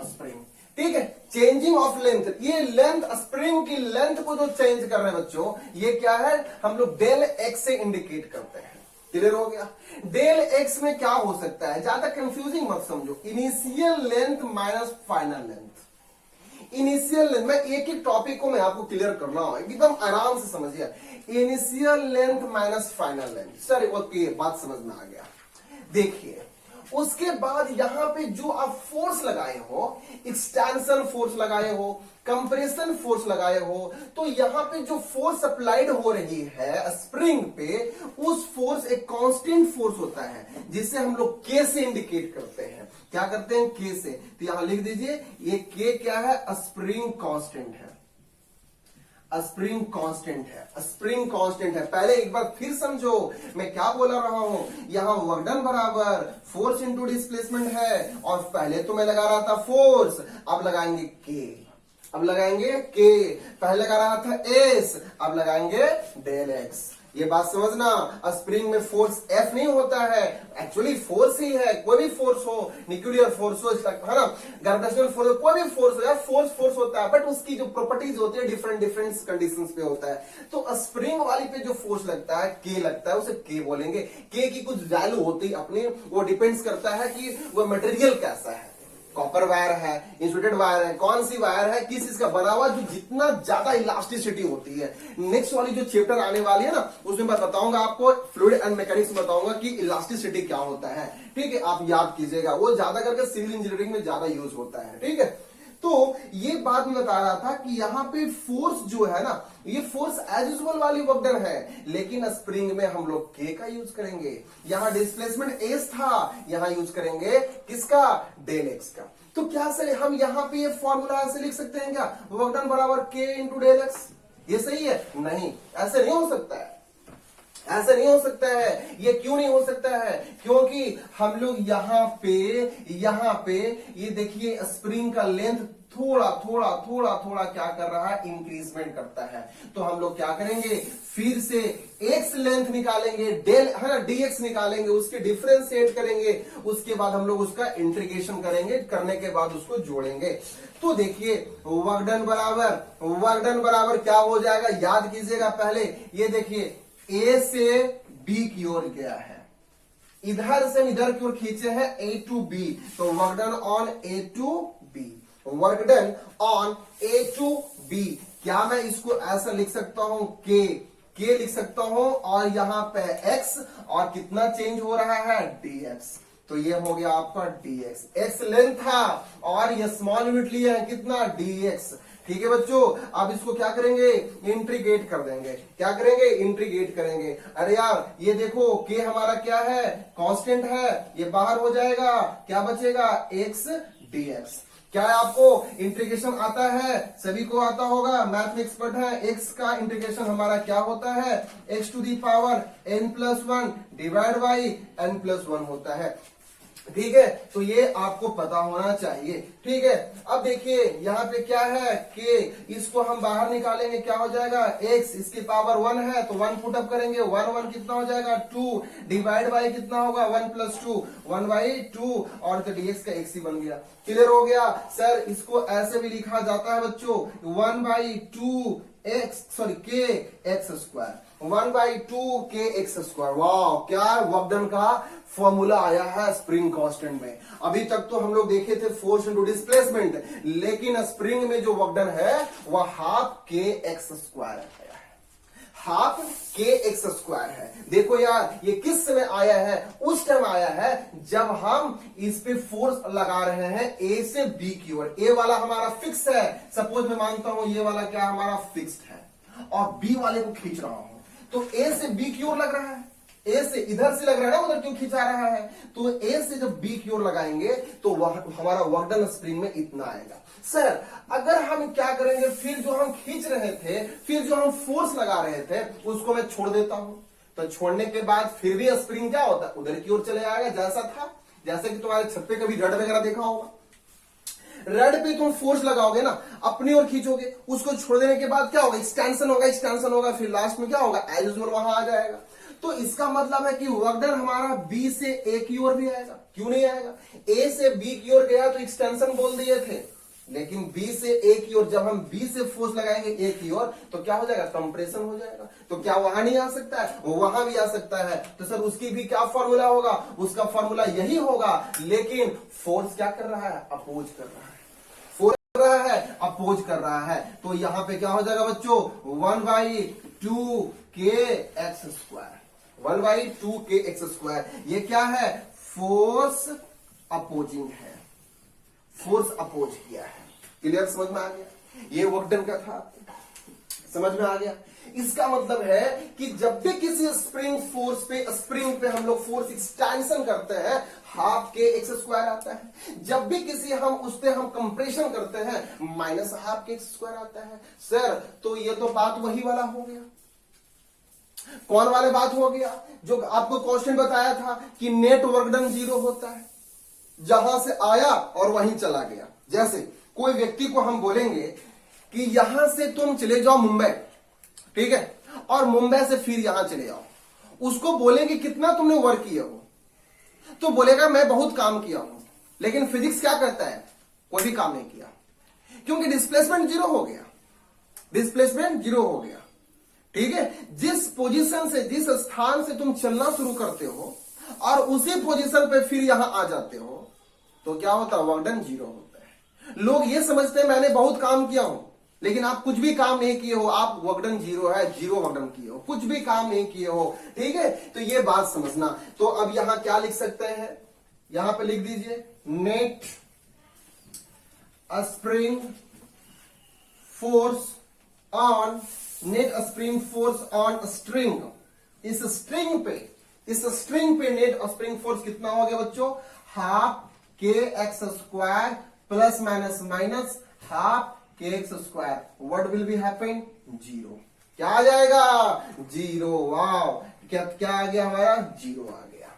spring, ठीक है। चेंजिंग ऑफ लेंथ, ये लेंथ, स्प्रिंग की लेंथ को जो चेंज कर रहे हैं बच्चों, ये क्या है, हम लोग डेल एक्स से इंडिकेट करते हैं। क्लियर हो गया। डेल एक्स में क्या हो सकता है, ज्यादा कंफ्यूजिंग मत समझो, initial length minus final length. Initial length, मैं एक एक टॉपिक को मैं आपको क्लियर कर रहा हूं, एकदम आराम से समझिए। Initial length minus final length, sir okay, बात समझ में आ गया। देखिए उसके बाद यहां पे जो आप फोर्स लगाए हो, एक्सटेंशन फोर्स लगाए हो, कंप्रेशन फोर्स लगाए हो, तो यहां पे जो फोर्स अप्लाइड हो रही है स्प्रिंग पे, उस फोर्स एक कांस्टेंट फोर्स होता है जिसे हम लोग के से इंडिकेट करते हैं। क्या करते हैं, के से। तो यहां लिख दीजिए, ये के क्या है, स्प्रिंग कांस्टेंट है, स्प्रिंग कांस्टेंट है, स्प्रिंग कांस्टेंट है। पहले एक बार फिर समझो मैं क्या बोला रहा हूं, यहां वर्क डन बराबर फोर्स इंटू डिस्प्लेसमेंट है, और पहले तो मैं लगा रहा था फोर्स, अब लगाएंगे के, अब लगाएंगे के, पहले लगा रहा था एस, अब लगाएंगे डेल एक्स। ये बात समझना, स्प्रिंग में फोर्स एफ नहीं होता है, एक्चुअली फोर्स ही है। कोई भी फोर्स हो, न्यूक्लियर फोर्स हो, है ना, ग्रेविटेशनल फोर्स हो, कोई भी फोर्स हो, फोर्स फोर्स होता है, बट उसकी जो प्रॉपर्टीज होती है डिफरेंट डिफरेंट कंडीशंस पे होता है। तो स्प्रिंग वाली पे जो फोर्स लगता है, के लगता है, उसे के बोलेंगे। के की कुछ वैल्यू होती है अपनी, वो डिपेंड्स करता है कि वो मटेरियल कैसा है, कॉपर वायर है, इंसुलेटेड वायर है, कौन सी वायर है, किस चीज का बना हुआ, जो जितना ज्यादा इलास्टिसिटी होती है। नेक्स्ट वाली जो चैप्टर आने वाली है ना, उसमें मैं बताऊंगा आपको, फ्लूइड एंड मैकेनिक्स बताऊंगा कि इलास्टिसिटी क्या होता है, ठीक है। आप याद कीजिएगा, वो ज्यादा करके सिविल इंजीनियरिंग में ज्यादा यूज होता है, ठीक है। तो ये बात मैं बता रहा था कि यहाँ पे फोर्स जो है ना, ये फोर्स एज यूजुअल वाली वर्क डन है, लेकिन स्प्रिंग में हम लोग के का यूज करेंगे। यहाँ डिस्प्लेसमेंट एस था, यहाँ यूज करेंगे किसका, डेल एक्स का। तो क्या सर हम यहाँ पे ये फॉर्मूला ऐसे लिख सकते हैं क्या, वर्क डन बराबर के इंटू डेल एक्स, ये सही है? नहीं, ऐसे नहीं हो सकता है, ऐसे नहीं हो सकता है। ये क्यों नहीं हो सकता है, क्योंकि हम लोग यहाँ पे ये देखिए स्प्रिंग का लेंथ थोड़ा थोड़ा थोड़ा थोड़ा क्या कर रहा है, इंक्रीजमेंट करता है। तो हम लोग क्या करेंगे, फिर से एक्स लेंथ निकालेंगे, डेल है ना, डीएक्स निकालेंगे, उसके डिफरेंशिएट करेंगे, उसके बाद हम लोग उसका इंटीग्रेशन करेंगे, करने के बाद उसको जोड़ेंगे। तो देखिए वर्क डन बराबर क्या हो जाएगा, याद कीजिएगा पहले, ये देखिए ए से बी की ओर गया है, इधर से इधर की ओर खींचे हैं ए टू बी, तो work done on A to B, work done on A to B. क्या मैं इसको ऐसा लिख सकता हूं, के लिख सकता हूं, और यहां पे एक्स, और कितना चेंज हो रहा है, dx, तो ये हो गया आपका dx, एक्स लेंथ था और ये स्मॉल यूनिट लिया है कितना, dx। ठीक है बच्चों, अब इसको क्या करेंगे, इंटीग्रेट कर देंगे। क्या करेंगे, इंटीग्रेट करेंगे। अरे यार ये देखो के हमारा क्या है, कांस्टेंट है, ये बाहर हो जाएगा, क्या बचेगा, x dx। क्या है, आपको इंटीग्रेशन आता है, सभी को आता होगा, मैथ में एक्सपर्ट है। x का इंटीग्रेशन हमारा क्या होता है, x to the power n+1 divide by n+1 होता है। ठीक है, तो ये आपको पता होना चाहिए। ठीक है, अब देखिए यहाँ पे क्या है, के, इसको हम बाहर निकालेंगे, क्या हो जाएगा, x, इसकी पावर 1 है तो 1 पुट अप करेंगे, 1 कितना हो जाएगा, 2 डिवाइड बाई कितना होगा, 1+2, 1/2, और तो dx का x ही बन गया। क्लियर हो गया सर, इसको ऐसे भी लिखा जाता है बच्चों, 1/2 के एक्स स्क्वायर, 1/2 के एक्स स्क्वायर। वाह, क्या वर्क डन का फॉर्मूला आया है स्प्रिंग कांस्टेंट में। अभी तक तो हम लोग देखे थे फोर्स इनटू डिस्प्लेसमेंट, लेकिन स्प्रिंग में जो वर्क डन है वह हाफ के एक्स स्क्वायर है, हाफ के एक्स स्क्वायर है। देखो यार ये किस समय आया है, उस टाइम आया है जब हम इस पे फोर्स लगा रहे हैं ए से बी की ओर। ए वाला हमारा फिक्स है, सपोज मैं मानता हूं ये वाला क्या हमारा फिक्स्ड है, और बी वाले को खींच रहा हूं, तो ए से बी की ओर लग रहा है, ए से इधर से लग रहा है ना, उधर क्यों खिंचा रहा है, तो ए से जब बी की ओर लगाएंगे तो वह हमारा वर्क डन स्प्रिंग में इतना आएगा। सर अगर हम क्या करेंगे, फिर जो हम खींच रहे थे, फिर जो हम फोर्स लगा रहे थे उसको मैं छोड़ देता हूं, तो छोड़ने के बाद फिर भी स्प्रिंग क्या होता है, उधर की ओर चले आएगा जैसा था। जैसे कि तुम्हारे छत पे कभी रड वगैरह देखा होगा, रड पे तुम फोर्स लगाओगे ना, अपनी ओर खींचोगे, उसको छोड़ देने के बाद क्या होगा, एक्सटेंशन होगा, फिर लास्ट में क्या होगा, एज यूजुअल वहां आ जाएगा। तो इसका मतलब है कि वर्क डन हमारा बी से ए की ओर भी आएगा। क्यों नहीं आएगा, ए से बी की ओर गया तो एक्सटेंशन बोल दिए थे, लेकिन बी से ए की ओर, जब हम बी से फोर्स लगाएंगे ए की ओर तो क्या हो जाएगा, कंप्रेशन हो जाएगा। तो क्या वहां नहीं आ सकता है, वो वहां भी आ सकता है। तो सर उसकी भी क्या फॉर्मूला होगा, उसका फॉर्मूला यही होगा, लेकिन फोर्स क्या कर रहा है, अपोज कर रहा है, फोर्स कर रहा है, अपोज कर रहा है। तो यहां पे क्या हो जाएगा बच्चों, 1/2 के एक्स स्क्वायर, 1/2 के एक्स स्क्वायर। ये क्या है, फोर्स अपोजिंग है, फोर्स अपोज किया है। क्लियर, समझ में आ गया, ये वर्क डन का था, समझ में आ गया। इसका मतलब है कि जब भी किसी स्प्रिंग पे हम लोग फोर्स एक्सटेंशन करते हैं, हाफ के एक्स स्क्वायर आता है। जब भी किसी हम उस पे हम कंप्रेशन करते हैं, -हाफ के एक्स स्क्वायर आता है। सर तो ये तो बात वही वाला हो गया, कौन वाले बात हो गया, जो आपको क्वेश्चन बताया था कि नेट वर्क डन 0 होता है, जहां से आया और वहीं चला गया। जैसे कोई व्यक्ति को हम बोलेंगे कि यहां से तुम चले जाओ मुंबई, ठीक है, और मुंबई से फिर यहां चले जाओ, उसको बोलेंगे कितना तुमने वर्क किया हो, तो बोलेगा मैं बहुत काम किया हूं। लेकिन फिजिक्स क्या कहता है, कोई भी काम नहीं किया, क्योंकि डिस्प्लेसमेंट 0 हो गया, डिस्प्लेसमेंट 0 हो गया। ठीक है, जिस पोजीशन से, जिस स्थान से तुम चलना शुरू करते हो और उसी पोजीशन पे फिर यहां आ जाते हो, तो क्या होता है, वर्क डन 0 होता है। लोग ये समझते हैं मैंने बहुत काम किया हूं, लेकिन आप कुछ भी काम नहीं किए हो, आप वर्क डन 0 है, 0 वर्क डन किए हो, कुछ भी काम नहीं किए हो। ठीक है, तो ये बात समझना। तो अब यहां क्या लिख सकते हैं, यहां पे लिख दीजिए, net spring force on net spring force on string, इस स्ट्रिंग पे नेट स्प्रिंग फोर्स कितना हो गया बच्चों, half k x square plus minus minus half k x square, what will be happen, zero. क्या आ जाएगा, जीरो। वाओ, क्या आ गया हमारा, जीरो आ गया।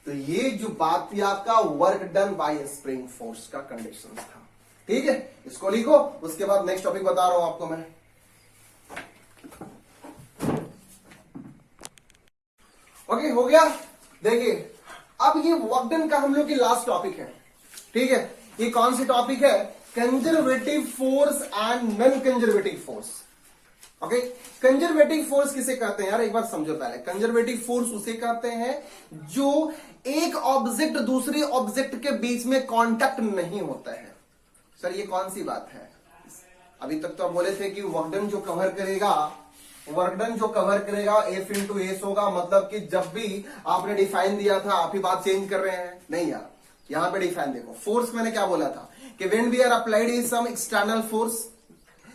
तो ये जो बात थी आपका work done by spring force का कंडीशन था। ठीक है, इसको लिखो, उसके बाद नेक्स्ट टॉपिक बता रहा हूं आपको मैं। ओके, हो गया। देखिए अब ये वर्क डन का हम लोग की लास्ट टॉपिक है। ठीक है, ये कौन सी टॉपिक है, conservative force and non conservative force. Okay, conservative force किसे कहते हैं यार, एक बार समझो पहले। कंजर्वेटिव फोर्स उसे कहते हैं जो एक ऑब्जेक्ट दूसरे ऑब्जेक्ट के बीच में कांटेक्ट नहीं होता है। सर ये कौन सी बात है, अभी तक तो आप बोले थे कि वर्कडन जो कवर करेगा एफ इंटू एस होगा, मतलब कि जब भी आपने डिफाइन दिया था आप ही बात चेंज कर रहे हैं। नहीं यार, यहां पे डिफाइन देखो। फोर्स मैंने क्या बोला था कि when we are applied is some external force,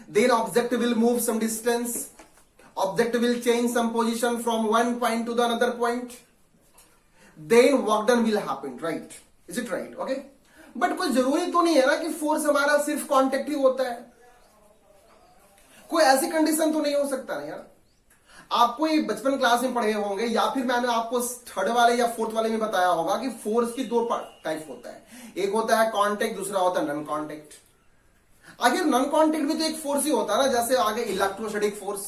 then object will move some distance, object will change some position from one point to the another point, then work done will happen, right? Is it right? Okay, but कोई जरूरी तो नहीं है ना कि force हमारा सिर्फ contact ही होता है। कोई ऐसी कंडीशन तो नहीं हो सकता ना यार। आपको ये बचपन क्लास में पढ़े होंगे या फिर मैंने आपको थर्ड वाले या फोर्थ वाले में बताया होगा कि फोर्स की दो टाइप होता है, एक होता है कांटेक्ट, दूसरा होता है नॉन कांटेक्ट। आखिर नॉन कांटेक्ट भी तो एक फोर्स ही होता है ना, जैसे आगे electrostatic force,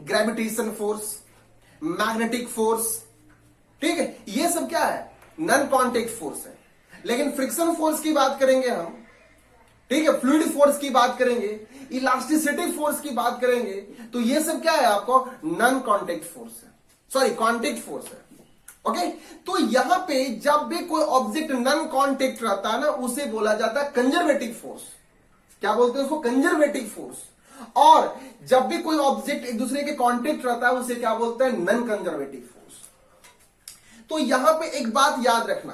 gravitation force, magnetic force. ठीक है, ये सब क्या है, नॉन कांटेक्ट फोर्स है। लेकिन फ्रिक्शन फोर्स की बात करेंगे हम, ठीक है, फ्लूइड फोर्स की बात करेंगे, इलास्टिसिटी फोर्स की बात करेंगे, तो ये सब क्या है आपको, नॉन कांटेक्ट फोर्स है, सॉरी कांटेक्ट फोर्स है। ओके, तो यहां पे जब भी कोई ऑब्जेक्ट नॉन कांटेक्ट रहता है ना, उसे बोला जाता है कंजर्वेटिव फोर्स। क्या बोलते हैं उसको, कंजर्वेटिव फोर्स। और जब भी कोई ऑब्जेक्ट एक दूसरे के कांटेक्ट रहता है उसे क्या बोलते हैं, नॉन कंजर्वेटिव फोर्स। तो यहां पे एक बात याद रखना,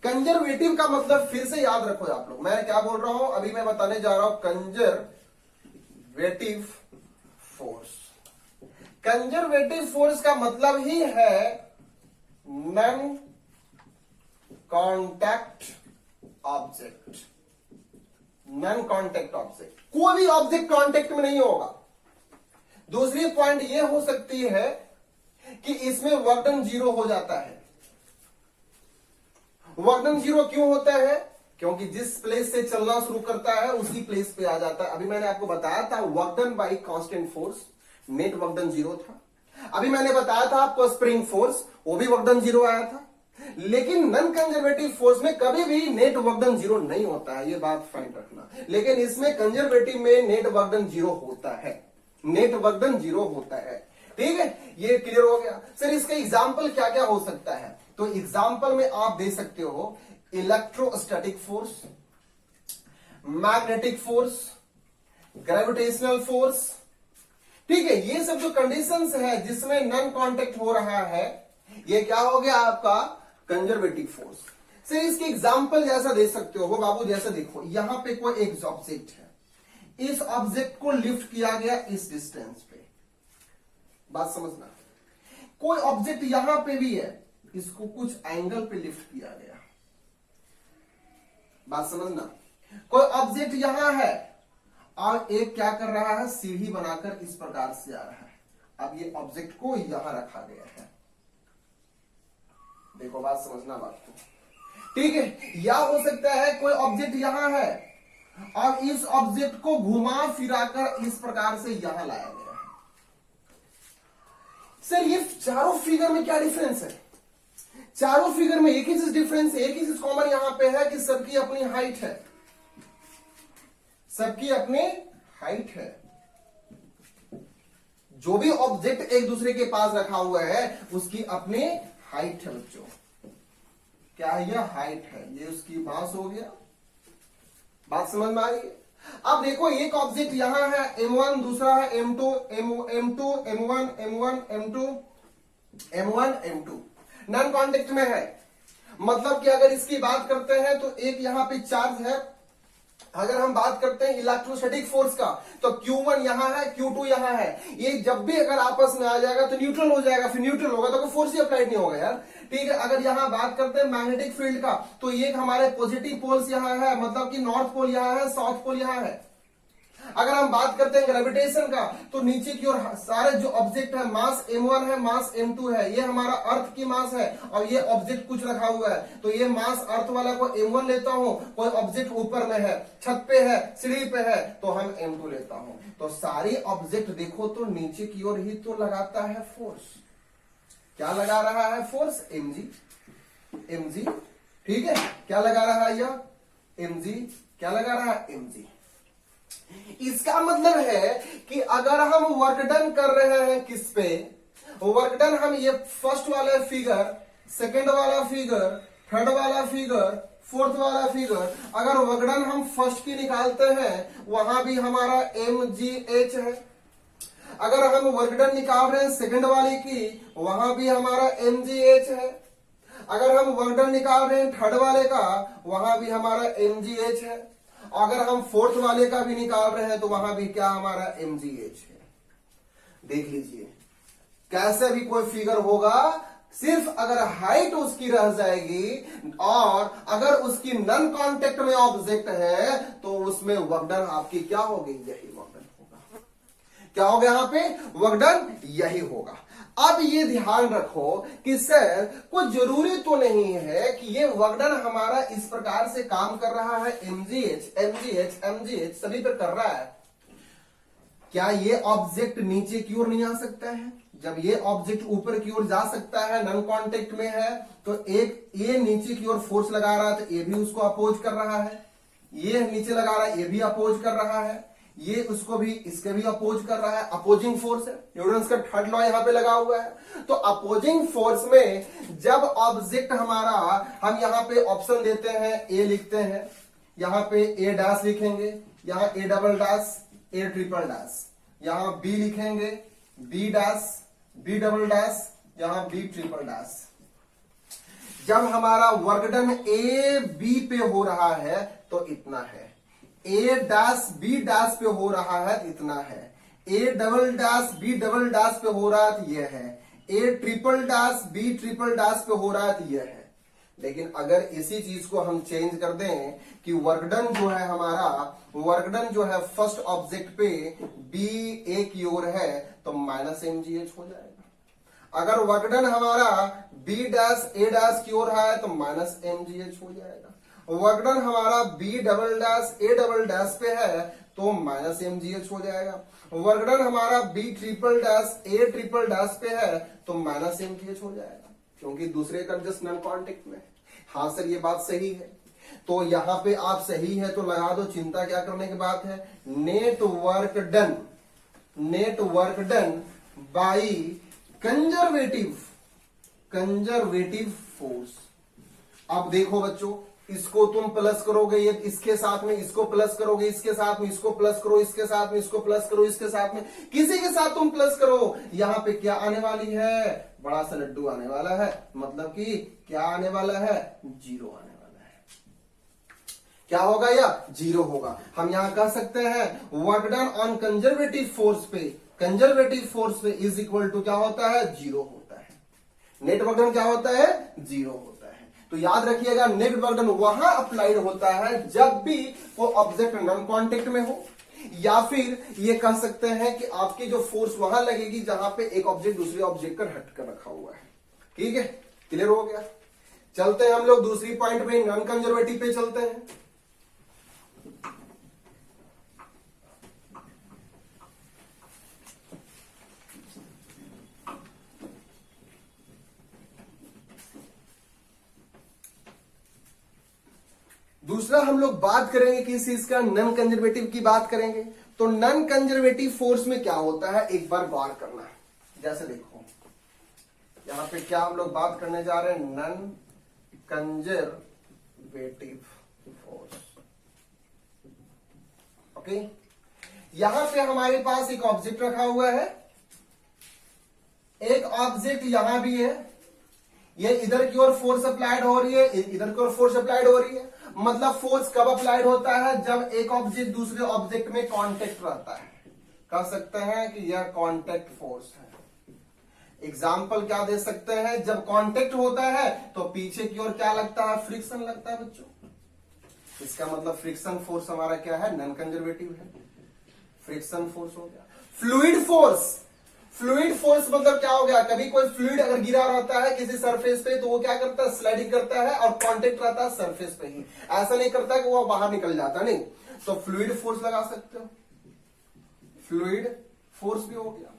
कंजर्वेटिव का मतलब फिर से याद रखो आप लोग, मैं क्या बोल रहा हूं अभी मैं बताने जा रहा हूं, कंजर्वेटिव फोर्स। कंजर्वेटिव फोर्स का मतलब ही है non contact object. Non contact object, कोई भी ऑब्जेक्ट कांटेक्ट में नहीं होगा। दूसरी पॉइंट यह हो सकती है कि इसमें वर्क डन जीरो हो जाता है। वर्क डन जीरो क्यों होता है, क्योंकि जिस प्लेस से चलना शुरू करता है उसी प्लेस पे आ जाता है। अभी मैंने आपको बताया था work done by constant force, net work done zero था। अभी मैंने बताया था आपको स्प्रिंग फोर्स, वो भी वर्क डन जीरो आया था। लेकिन नॉन कंजर्वेटिव फोर्स में कभी भी नेट वर्क डन जीरो नहीं होता है, ये बात फाइन रखना। लेकिन इसमें कंजर्वेटिव में नेट वर्क डन जीरो होता है, नेट वर्क डन जीरो होता है। ठीक है, ये क्लियर हो गया। सर इसका एग्जांपल क्या क्या हो सकता है, तो एग्जांपल में आप दे सकते हो electrostatic force, magnetic force, gravitational force. ठीक है, ये सब जो कंडीशंस है जिसमें नॉन कांटेक्ट हो रहा है, ये क्या हो गया आपका कंजर्वेटिव फोर्स। सर इसके एग्जांपल जैसा दे सकते हो बाबू, जैसे देखो यहां पे कोई एक ऑब्जेक्ट है, इस ऑब्जेक्ट को लिफ्ट किया गया इस डिस्टेंस पे, बात समझना। कोई ऑब्जेक्ट यहां पे भी है, इसको कुछ एंगल पे लिफ्ट किया गया, बात समझना। कोई ऑब्जेक्ट यहां है और एक क्या कर रहा है, सीढ़ी बनाकर इस प्रकार से आ रहा है। अब ये ऑब्जेक्ट को यहां रखा गया है, देखो बात समझना बात को। ठीक है, या हो सकता है कोई ऑब्जेक्ट यहां है और इस ऑब्जेक्ट को घुमा फिराकर इस प्रकार से यहां लाया गया है। सर ये चारों फिगर में क्या डिफरेंस है, चारों फिगर में एक ही चीज डिफरेंस है, एक ही चीज कॉमन यहां पे है कि सबकी अपनी हाइट है, सबकी अपनी हाइट है। जो भी ऑब्जेक्ट एक दूसरे के पास रखा हुआ है उसकी अपनी हाइट है बच्चों। क्या है, यह हाइट है, ये उसकी मास हो गया, बात समझ में आ रही है। अब देखो एक ऑब्जेक्ट यहां है M1, दूसरा है M2, M2, M1, M1, M2, M1, M2, non contact में है। मतलब कि अगर इसकी बात करते हैं तो एक यहां पे चार्ज है अगर हम बात करते हैं इलेक्ट्रोस्टैटिक फोर्स का, तो Q1 यहां है, Q2 यहां है, ये जब भी अगर आपस में आ जाएगा तो न्यूट्रल हो जाएगा, फिर न्यूट्रल होगा तो कोई फोर्स ही अप्लाइड नहीं होगा यार। ठीक है, अगर यहां बात करते हैं मैग्नेटिक फील्ड का, तो ये हमारे पॉजिटिव पोल्स यहां है, मतलब कि नॉर्थ पोल यहां है, साउथ पोल यहां है। अगर हम बात करते हैं ग्रेविटेशन का, तो नीचे की ओर सारे जो ऑब्जेक्ट है, मास m1 है, मास m2 है, ये हमारा अर्थ की मास है, और ये ऑब्जेक्ट कुछ रखा हुआ है, तो ये मास अर्थ वाला को m1 लेता हूं, कोई ऑब्जेक्ट ऊपर में है, छत पे है, सीढ़ी पे है, तो हम m2 लेता हूं। तो सारी ऑब्जेक्ट देखो तो नीचे की ओर ही तो लगाता है फोर्स। क्या लगा रहा है फोर्स? mg। ठीक है, क्या लगा रहा है यह? mg। क्या लगा रहा है? mg। इसका मतलब है कि अगर हम वर्क डन कर रहे हैं किस पे, वर्क डन हम ये फर्स्ट वाला फिगर, सेकंड वाला फिगर, थर्ड वाला फिगर, फोर्थ वाला फिगर, अगर वर्क डन हम फर्स्ट की निकालते हैं, वहां भी हमारा mgh है। अगर हम वर्क डन निकाल रहे हैं सेकंड वाले की, वहां भी हमारा mgh है। अगर हम वर्क डन निकाल रहे हैं थर्ड वाले का, वहां भी हमारा mgh है। अगर हम फोर्थ वाले का भी निकाल रहे हैं तो वहां भी क्या हमारा mgh है। देख लीजिए, कैसे भी कोई फिगर होगा, सिर्फ अगर हाइट उसकी रह जाएगी और अगर उसकी नॉन कांटेक्ट में ऑब्जेक्ट है, तो उसमें वर्क डन आपकी क्या होगी? यही वर्क डन होगा। क्या होगा यहां पे? वर्क डन यही होगा। अब ये ध्यान रखो कि सर कुछ जरूरी तो नहीं है कि ये वर्क डन हमारा इस प्रकार से काम कर रहा है, mgh सभी पर कर रहा है। क्या ये ऑब्जेक्ट नीचे की ओर नहीं आ सकता है? जब ये ऑब्जेक्ट ऊपर की ओर जा सकता है, नॉन कांटेक्ट में है, तो एक ये नीचे की ओर फोर्स लगा रहा है, तो ये भी उसको अपोज कर रहा है। ये नीचे लगा रहा है, ये भी अपोज कर रहा है। ये उसको भी, इसके भी अपोज कर रहा है। अपोजिंग फोर्स है, न्यूटन का थर्ड लॉ यहां पे लगा हुआ है। तो अपोजिंग फोर्स में जब ऑब्जेक्ट हमारा, हम यहां पे ऑप्शन देते हैं, ए लिखते हैं, यहां पे ए डैश लिखेंगे, यहां A double dash, A triple dash, यहां बी लिखेंगे, B dash, B double dash, यहां बी ट्रिपल डैश। जब हमारा वर्क डन ए बी पे हो रहा है तो इतना है, ए डैश बी डैश पे हो रहा है इतना है, A double dash B double dash पे हो रहा है तो यह है, A triple dash B triple dash पे हो रहा है तो यह है। लेकिन अगर इसी चीज को हम चेंज कर दें कि वर्क डन जो है हमारा, वर्क डन जो है फर्स्ट ऑब्जेक्ट पे बी ए की ओर है, तो माइनस mgh हो जाएगा। अगर वर्क डन हमारा बी डैश ए डैश की ओर है, तो माइनस mgh हो जाएगा। वर्क डन हमारा B double dash A double dash पे है, तो माइनस mgh हो जाएगा। वर्क डन हमारा B triple dash A triple dash पे है, तो माइनस mgh हो जाएगा, क्योंकि दूसरे का जस्ट नॉन कॉन्टेक्ट में। हाँ सर, ये बात सही है। तो यहां पे आप सही है तो लगा दो, चिंता क्या करने की बात है। Net work done by conservative force. अब देखो बच्चों, इसको तुम प्लस करोगे, ये इसके साथ में इसको प्लस करोगे, इसके साथ में इसको प्लस करो, इसके साथ में इसको प्लस करो, इसके साथ में किसी के साथ तुम प्लस करो, यहां पे क्या आने वाली है? बड़ा सा लड्डू आने वाला है। मतलब कि क्या आने वाला है? जीरो आने वाला है। क्या होगा? या जीरो होगा। हम यहां कह सकते हैं work done on conservative force पे इज इक्वल टू क्या होता है? जीरो होता है। नेट वर्क डन क्या होता है? जीरो होता है। तो याद रखिएगा, नेट वर्क डन वहां अप्लाइड होता है जब भी वो ऑब्जेक्ट नॉन कांटेक्ट में हो, या फिर ये कह सकते हैं कि आपकी जो फोर्स वहां लगेगी जहां पे एक ऑब्जेक्ट दूसरे ऑब्जेक्ट का हट कर रखा हुआ है। ठीक है, क्लियर हो गया। चलते हैं हम लोग दूसरी पॉइंट पे, नॉन कंजर्वेटिव पे चलते हैं। दूसरा हम लोग बात करेंगे किस चीज का? नॉन कंजर्वेटिव की बात करेंगे। तो नॉन कंजर्वेटिव फोर्स में क्या होता है, एक बार गौर करना है। जैसे देखो, यहां पे क्या हम लोग बात करने जा रहे हैं? Non conservative force. ओके, यहां पे हमारे पास एक ऑब्जेक्ट रखा हुआ है, एक ऑब्जेक्ट यहां भी है, ये इधर की ओर फोर्स अप्लाइड हो रही है, इधर की ओर फोर्स अप्लाइड हो रही है, मतलब फोर्स कब अप्लाइड होता है? जब एक ऑब्जेक्ट दूसरे ऑब्जेक्ट में कांटेक्ट रहता है, कह सकते हैं कि यह कांटेक्ट फोर्स है। एग्जाम्पल क्या दे सकते हैं? जब कांटेक्ट होता है तो पीछे की ओर क्या लगता है? फ्रिक्शन लगता है बच्चों। इसका मतलब फ्रिक्शन फोर्स हमारा क्या है? नॉन कंजर्वेटिव है। फ्रिक्शन फोर्स हो गया। फ्लूइड फोर्स, फ्लूइड फोर्स मतलब क्या हो गया? कभी कोई फ्लूइड अगर गिरा रहता है किसी सरफेस पे तो वो क्या करता है? स्लाइडिंग करता है और कांटेक्ट रहता है सरफेस पे ही, ऐसा नहीं करता कि वो बाहर निकल जाता, नहीं। तो फ्लूइड फोर्स लगा सकते हो, फ्लूइड फोर्स भी हो गया।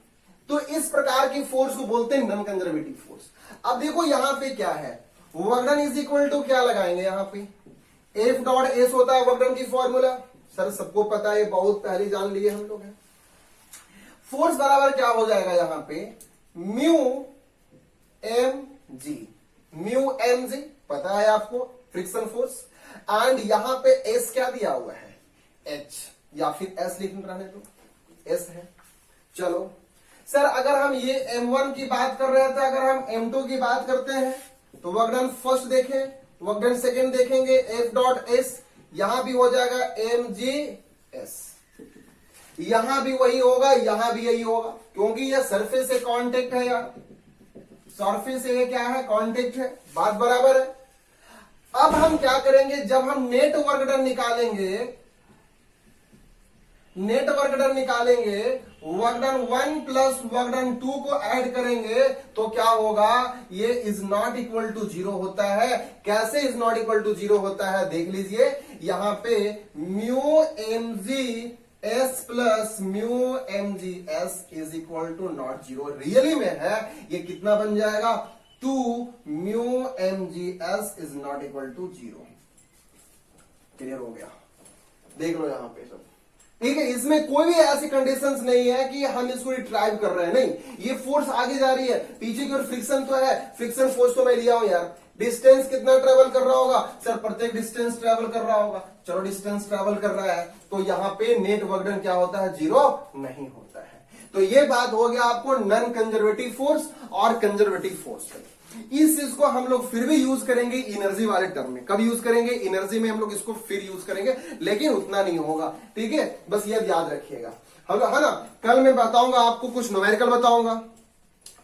तो इस प्रकार की फोर्स को बोलते हैं नॉन कंजर्वेटिव फोर्स। अब देखो यहां पे क्या है, work done is equal to क्या लगाएंगे यहां पे? एफ डॉट एस होता है वर्क डन की फॉर्मूला, सर सबको पता है, बहुत पहले जान लिए हम लोग हैं। फोर्स बराबर क्या हो जाएगा यहां पे? Mu M G, mu M G पता है आपको, फ्रिक्शन फोर्स। एंड यहां पे एस क्या दिया हुआ है? एच, या फिर एस लिख रहने दो, एस है। चलो सर अगर हम ये M1 की बात कर रहे थे, अगर हम M2 की बात करते हैं तो वर्क डन फर्स्ट देखें, वर्क डन सेकेंड देखेंगे, एफ डॉट एस, यहां भी हो जाएगा एम जी एस, यहां भी वही होगा, यहां भी यही होगा, क्योंकि यह सरफेस से कांटेक्ट है यार, सरफेस से ये क्या है? कांटेक्ट है, बात बराबर है। अब हम क्या करेंगे? जब हम नेट वर्क डन निकालेंगे, नेट वर्क डन निकालेंगे, work done 1 plus work done 2 को ऐड करेंगे तो क्या होगा? ये इज नॉट इक्वल टू 0 होता है। कैसे इज नॉट इक्वल टू 0 होता है? देख लीजिए यहां पे mu M G S plus mu M G S is equal to not 0, really में है। ये कितना बन जाएगा? 2 mu M G S is not equal to 0। Clear हो गया? देख लो यहां पे सब, ठीक है। इसमें कोई भी ऐसी कंडीशंस नहीं है कि हम इसको रिट्राइव कर रहे हैं, नहीं। ये फोर्स आगे जा रही है, पीछे की ओर फ्रिक्शन तो है, फ्रिक्शन फोर्स तो मैं लिया हूं यार। डिस्टेंस कितना ट्रेवल कर रहा होगा? सर प्रत्येक डिस्टेंस ट्रेवल कर रहा होगा। चलो डिस्टेंस ट्रेवल कर रहा है तो यहां पे नेट वर्क डन क्या होता है? 0 नहीं होता है। तो ये बात हो गया आपको नॉन कंजर्वेटिव फोर्स और कंजर्वेटिव फोर्स का। इस चीज को हम लोग फिर भी यूज करेंगे एनर्जी वाले टर्म में। कब यूज करेंगे? एनर्जी में हम लोग इसको फिर यूज करेंगे, लेकिन उतना नहीं होगा, ठीक है। बस ये याद रखिएगा, है ना। कल मैं बताऊंगा आपको, कुछ न्यूमेरिकल बताऊंगा,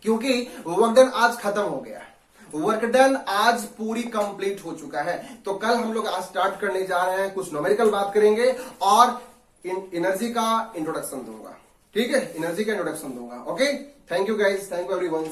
क्योंकि वर्क डन आज खत्म हो गया है, वर्क डन आज पूरी कंप्लीट हो चुका है। तो कल हम लोग आज स्टार्ट करने जा रहे हैं, कुछ न्यूमेरिकल बात करेंगे और एनर्जी का इंट्रोडक्शन दूंगा, ठीक है। एनर्जी का इंट्रोडक्शन दूंगा। Okay, thank you guys, thank you everyone.